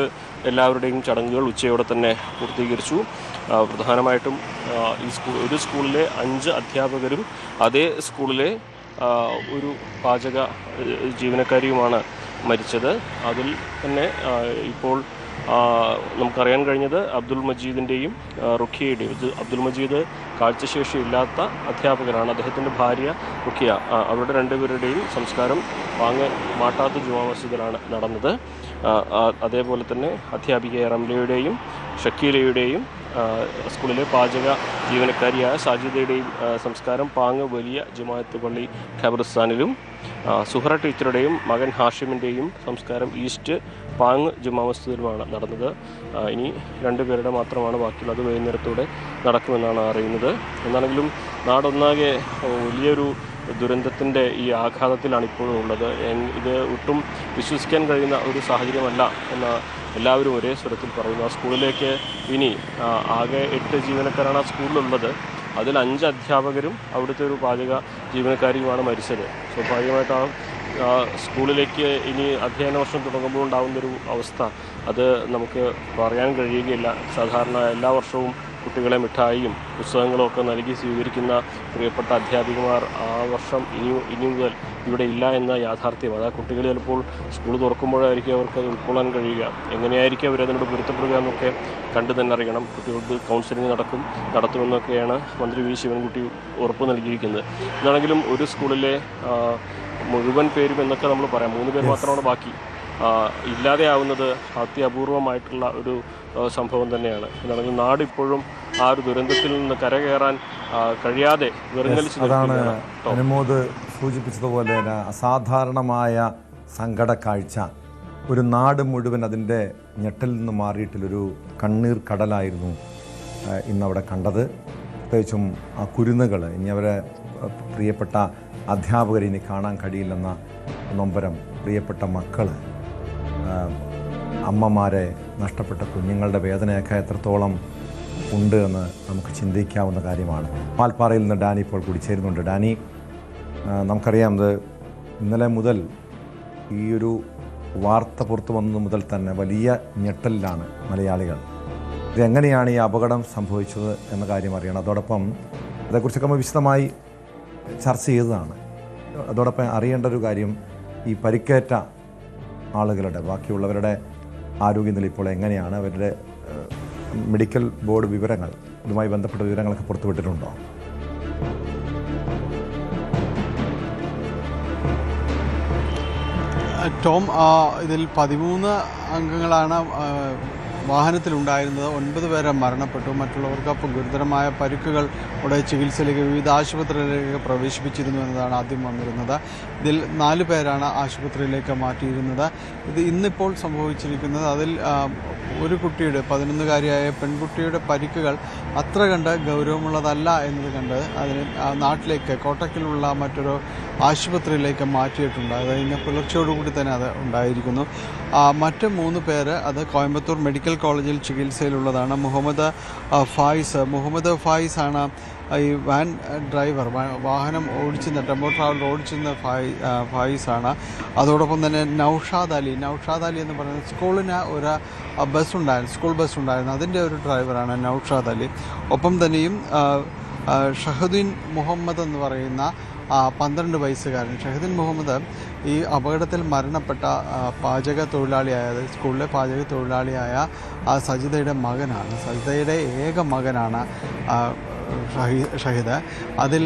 എല്ലാവരുടെയും ചടങ്ങുകൾ ഉച്ചയോടെ തന്നെ പൂർത്തീകരിച്ചു. പ്രധാനമായിട്ടും ഒരു സ്കൂളിലെ 5 അധ്യാപകരും അതേ സ്കൂളിലെ ഒരു പാചക ജീവനക്കാരിയുമാണ് മരിച്ചത്. അതിൽ തന്നെ ഇപ്പോൾ നമുക്കറിയാൻ കഴിഞ്ഞത് അബ്ദുൾ മജീദിൻ്റെയും റുഖിയയുടെയും. അബ്ദുൾ മജീദ് കാഴ്ചശേഷി ഇല്ലാത്ത അധ്യാപകനാണ്. അദ്ദേഹത്തിൻ്റെ ഭാര്യ റുഖിയ, അവരുടെ 2 പേരുടെയും സംസ്കാരം പാങ്ങ് മാട്ടാത്ത ജുമാ മസ്ജിദിലാണ് നടന്നത്. അതേപോലെ തന്നെ അധ്യാപിക റംലയുടെയും ഷക്കീലയുടെയും സ്കൂളിലെ പാചക ജീവനക്കാരിയായ സാജിദയുടെയും സംസ്കാരം പാങ്ങ് വലിയ ജമാഅത്ത് പള്ളി ഖബർസ്ഥാനിലും, സുഹറ ടീച്ചറുടെയും മകൻ ഹാഷിമിൻ്റെയും സംസ്കാരം ഈസ്റ്റ് പാങ് ജുമാ മസ്ജിദിലുമാണ് നടന്നത്. ഇനി 2 പേരുടെ മാത്രമാണ് ബാക്കിയുള്ളത്. വൈകുന്നേരത്തോടെ നടക്കുമെന്നാണ് അറിയുന്നത്. എന്നാണെങ്കിലും നാടൊന്നാകെ വലിയൊരു ദുരന്തത്തിൻ്റെ ഈ ആഘാതത്തിലാണ് ഇപ്പോഴും ഉള്ളത്. ഇത് ഒട്ടും വിശ്വസിക്കാൻ കഴിയുന്ന ഒരു സാഹചര്യമല്ല എന്ന് എല്ലാവരും ഒരേ സ്വരത്തിൽ പറയുന്നു. ആ സ്കൂളിലേക്ക് ഇനി ആകെ 8 ജീവനക്കാരാണ് ആ സ്കൂളിലുള്ളത്. അതിൽ 5 അധ്യാപകരും അവിടുത്തെ ഒരു പാചക ജീവനക്കാരിയുമാണ് മരിച്ചത്. സ്വാഭാവികമായിട്ട് ആ സ്കൂളിലേക്ക് ഇനി അധ്യയന വർഷം തുടങ്ങുമ്പോൾ ഉണ്ടാകുന്നൊരു അവസ്ഥ അത് നമുക്ക് പറയാൻ കഴിയുകയില്ല. സാധാരണ എല്ലാ വർഷവും കുട്ടികളെ മിഠായിയും പുസ്തകങ്ങളും ഒക്കെ നൽകി സ്വീകരിക്കുന്ന പ്രിയപ്പെട്ട അധ്യാപികമാർ ആ വർഷം ഇനി മുതൽ ഇവിടെ ഇല്ല എന്ന യാഥാർത്ഥ്യം. അത് ആ കുട്ടികൾ ചിലപ്പോൾ സ്കൂൾ തുറക്കുമ്പോഴായിരിക്കും അവർക്ക് അത് ഉൾക്കൊള്ളാൻ കഴിയുക. എങ്ങനെയായിരിക്കും അവരതിനോട് പൊരുത്തപ്പെടുക എന്നൊക്കെ കണ്ടു തന്നെ അറിയണം. കുട്ടികൾക്ക് കൗൺസിലിംഗ് നടത്തുമെന്നൊക്കെയാണ് മന്ത്രി വി ശിവൻകുട്ടി ഉറപ്പ് നൽകിയിരിക്കുന്നത്. എന്നാണെങ്കിലും ഒരു സ്കൂളിലെ മുഴുവൻ പേരും എന്നൊക്കെ നമ്മൾ പറയാം, 3 പേർ മാത്രമാണ് ബാക്കി. ഇല്ലാതെയാവുന്നത് അത്യപൂർവമായിട്ടുള്ള ഒരു സംഭവം തന്നെയാണ്. എന്നാണെങ്കിൽ നാട് ഇപ്പോഴും ആ ഒരു ദുരന്തത്തിൽ നിന്ന് കരകയറാൻ കഴിയാതെ വെറുങ്ങലിച്ച് അതാണ് അനുമോദ് സൂചിപ്പിച്ചതുപോലെ തന്നെ അസാധാരണമായ സങ്കട കാഴ്ച. ഒരു നാട് മുഴുവൻ അതിൻ്റെ ഞെട്ടിൽ നിന്ന് മാറിയിട്ടില്ലൊരു കണ്ണീർ കടലായിരുന്നു ഇന്നവിടെ കണ്ടത്. പ്രത്യേകിച്ചും ആ കുരുന്നുകൾ ഇനി അവരെ പ്രിയപ്പെട്ട അധ്യാപകരെ ഇനി കാണാൻ കഴിയില്ലെന്ന നൊമ്പരം, പ്രിയപ്പെട്ട മക്കൾ, അമ്മമാരെ നഷ്ടപ്പെട്ട കുഞ്ഞുങ്ങളുടെ വേദനയൊക്കെ എത്രത്തോളം ഉണ്ട് എന്ന് നമുക്ക് ചിന്തിക്കാവുന്ന കാര്യമാണ്. വാൽപ്പാറയിൽ നിന്ന് ഡാനി ഇപ്പോൾ കൂടി ചേരുന്നുണ്ട്. ഡാനി, നമുക്കറിയാം ഇത് ഇന്നലെ മുതൽ ഈ ഒരു വാർത്ത പുറത്തു വന്നത് മുതൽ തന്നെ വലിയ ഞെട്ടലിലാണ് മലയാളികൾ. ഇതെങ്ങനെയാണ് ഈ അപകടം സംഭവിച്ചത് എന്ന കാര്യം അറിയണം. അതോടൊപ്പം അതേക്കുറിച്ചൊക്കെ നമ്മൾ വിശദമായി ചർച്ച ചെയ്തതാണ്. അതോടൊപ്പം അറിയേണ്ട ഒരു കാര്യം, ഈ പരിക്കേറ്റ ആളുകളുടെ ബാക്കിയുള്ളവരുടെ ആരോഗ്യനില ഇപ്പോൾ എങ്ങനെയാണ്, അവരുടെ മെഡിക്കൽ ബോർഡ് വിവരങ്ങൾ, ഇതുമായി ബന്ധപ്പെട്ട വിവരങ്ങളൊക്കെ പുറത്തുവിട്ടിട്ടുണ്ടോ? ടോം, ഇതിൽ 13 അംഗങ്ങളാണ് വാഹനത്തിലുണ്ടായിരുന്നത്. 9 പേരെ മരണപ്പെട്ടു. മറ്റുള്ളവർക്ക് അപ്പോൾ ഗുരുതരമായ പരിക്കുകൾ ഉടെ ചികിത്സയിലേക്ക് വിവിധ ആശുപത്രികളിലേക്ക് പ്രവേശിപ്പിച്ചിരുന്നു എന്നതാണ് ആദ്യം വന്നിരുന്നത്. ഇതിൽ 4 പേരാണ് ആശുപത്രിയിലേക്ക് മാറ്റിയിരുന്നത്. ഇത് ഇന്നിപ്പോൾ സംഭവിച്ചിരിക്കുന്നത്, അതിൽ ഒരു കുട്ടിയുടെ 11-കാരിയായ പെൺകുട്ടിയുടെ പരിക്കുകൾ അത്ര കണ്ട് ഗൗരവമുള്ളതല്ല എന്നത് കണ്ട് അതിന് നാട്ടിലേക്ക് കോട്ടക്കിലുള്ള മറ്റൊരു ആശുപത്രിയിലേക്ക് മാറ്റിയിട്ടുണ്ട്. അത് ഇന്ന് പുലർച്ചയോടുകൂടി തന്നെ അത് ഉണ്ടായിരിക്കുന്നു. മറ്റ് 3 പേര് അത് കോയമ്പത്തൂർ മെഡിക്കൽ കോളേജിൽ ചികിത്സയിലുള്ളതാണ്. മുഹമ്മദ് ഫായിസ് ആണ് ഈ വാൻ ഡ്രൈവർ, വാഹനം ഓടിച്ചിരുന്ന ടെമ്പോ ട്രാവലർ ഓടിച്ചിരുന്ന ഫായിസാണ്. അതോടൊപ്പം തന്നെ നൗഷാദ് അലി എന്ന് പറയുന്നത് സ്കൂളിന് ഒരു സ്കൂൾ ബസ് ഉണ്ടായിരുന്നു, അതിൻ്റെ ഒരു ഡ്രൈവറാണ് നൗഷാദ് അലി. ഒപ്പം തന്നെയും ഷഹദുദ്ദീൻ മുഹമ്മദ് എന്ന് പറയുന്ന 12 വയസ്സുകാരൻ. ഷഹദുദ്ദീൻ മുഹമ്മദ് ഈ അപകടത്തിൽ മരണപ്പെട്ട പാചക തൊഴിലാളിയായത് സ്കൂളിലെ പാചക തൊഴിലാളിയായ സജിതയുടെ മകനാണ്. സജിതയുടെ ഏക മകനാണ് ഷഹിദ്. അതിൽ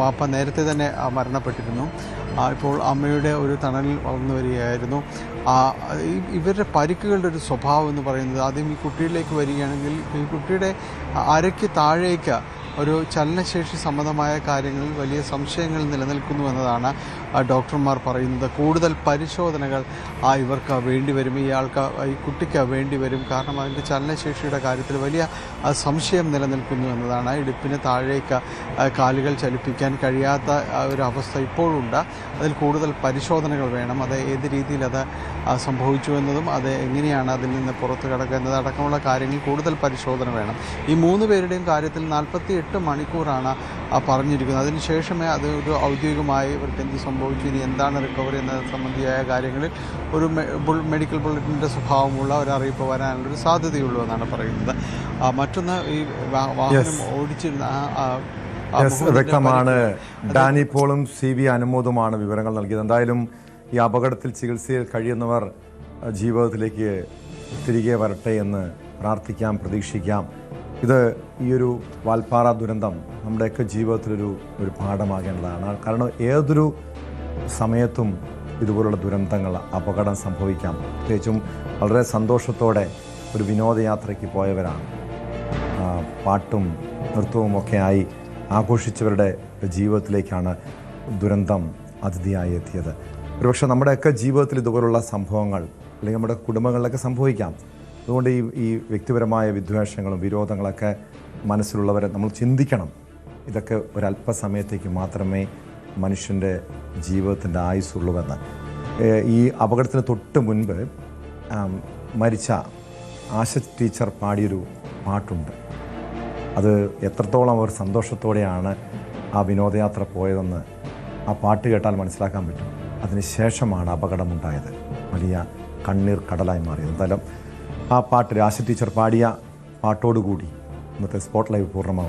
വാപ്പ നേരത്തെ തന്നെ മരണപ്പെട്ടിരുന്നു. ഇപ്പോൾ അമ്മയുടെ ഒരു തണലിൽ വളർന്നു വരികയായിരുന്നു. ഇവരുടെ പരിക്കുകളുടെ ഒരു സ്വഭാവം എന്ന് പറയുന്നത്, ആദ്യം ഈ കുട്ടിയിലേക്ക് വരികയാണെങ്കിൽ ഈ കുട്ടിയുടെ അരയ്ക്ക് താഴേക്ക് ഒരു ചലനശേഷി സംബന്ധമായ കാര്യങ്ങളിൽ വലിയ സംശയങ്ങൾ നിലനിൽക്കുന്നു എന്നതാണ് ഡോക്ടർമാർ പറയുന്നത്. കൂടുതൽ പരിശോധനകൾ ഇവർക്ക് വേണ്ടിവരും, ഈ കുട്ടിക്ക് വേണ്ടിവരും. കാരണം അതിൻ്റെ ചലനശേഷിയുടെ കാര്യത്തിൽ വലിയ സംശയം നിലനിൽക്കുന്നു എന്നതാണ്. ഇടുപ്പിന് താഴേക്ക് കാലുകൾ ചലിപ്പിക്കാൻ കഴിയാത്ത ഒരു അവസ്ഥ ഇപ്പോഴുണ്ട്. അതിൽ കൂടുതൽ പരിശോധനകൾ വേണം. അത് ഏത് രീതിയിൽ അത് സംഭവിച്ചു എന്നതും അത് എങ്ങനെയാണ് അതിൽ നിന്ന് പുറത്തു കിടക്കുന്നത് അടക്കമുള്ള കാര്യങ്ങളിൽ കൂടുതൽ പരിശോധന വേണം. ഈ 3 പേരുടെയും കാര്യത്തിൽ 48 മണിക്കൂറാണ് പറഞ്ഞിരിക്കുന്നത്. അതിനുശേഷമേ അത് ഒരു ഔദ്യോഗികമായി ഇവർക്ക് എന്ത് സംഭവിച്ചു, ഇനി എന്താണ് റിക്കവറി എന്നത് സംബന്ധിയായ കാര്യങ്ങളിൽ ഒരു മെഡിക്കൽ ബുള്ളറ്റിൻ്റെ സ്വഭാവമുള്ള ഒരു അറിയിപ്പ് വരാനുള്ളൊരു സാധ്യതയുള്ളൂ എന്നാണ് പറയുന്നത്. മറ്റൊന്ന്, ഈ വാഹനം ഓടിച്ചിരുന്ന വ്യക്തമാണ്. ഡാനി പോളും CV അനുമോദുമാണ് വിവരങ്ങൾ നൽകിയത്. എന്തായാലും ഈ അപകടത്തിൽ ചികിത്സയിൽ കഴിയുന്നവർ ജീവിതത്തിലേക്ക് തിരികെ വരട്ടെ എന്ന് പ്രാർത്ഥിക്കാം, പ്രതീക്ഷിക്കാം. ഇത് ഈ ഒരു വാൽപ്പാറ ദുരന്തം നമ്മുടെയൊക്കെ ജീവിതത്തിലൊരു പാഠമാകേണ്ടതാണ്. കാരണം ഏതൊരു സമയത്തും ഇതുപോലുള്ള ദുരന്തങ്ങൾ, അപകടം സംഭവിക്കാം. പ്രത്യേകിച്ചും വളരെ സന്തോഷത്തോടെ ഒരു വിനോദയാത്രയ്ക്ക് പോയവരാണ്. പാട്ടും നൃത്തവും ഒക്കെ ആയി ആഘോഷിച്ചവരുടെ ജീവിതത്തിലേക്കാണ് ദുരന്തം അതിഥിയായി എത്തിയത്. ഒരുപക്ഷെ നമ്മുടെയൊക്കെ ജീവിതത്തിൽ ഇതുപോലുള്ള സംഭവങ്ങൾ അല്ലെങ്കിൽ നമ്മുടെ കുടുംബങ്ങളിലൊക്കെ സംഭവിക്കാം. അതുകൊണ്ട് ഈ വ്യക്തിപരമായ വിദ്വേഷങ്ങളും വിരോധങ്ങളൊക്കെ മനസ്സിലുള്ളവരെ നമ്മൾ ചിന്തിക്കണം. ഇതൊക്കെ ഒരല്പസമയത്തേക്ക് മാത്രമേ മനുഷ്യൻ്റെ ജീവിതത്തിൻ്റെ ആയുസ്സുള്ളൂവെന്ന്. ഈ അപകടത്തിന് തൊട്ട് മുൻപ് മരിച്ച ആശ ടീച്ചർ പാടിയൊരു പാട്ടുണ്ട്. അത് എത്രത്തോളം അവർ സന്തോഷത്തോടെയാണ് ആ വിനോദയാത്ര പോയതെന്ന് ആ പാട്ട് കേട്ടാൽ മനസ്സിലാക്കാൻ പറ്റും. അതിനുശേഷമാണ് അപകടമുണ്ടായത്. വലിയ കണ്ണീർ കടലായി മാറിയത്. എന്തായാലും ആ പാട്ട്, ആശ ടീച്ചർ പാടിയ പാട്ടോടുകൂടി ഇന്നത്തെ സ്പോട്ട് ലൈവ് പൂർണ്ണമാകും.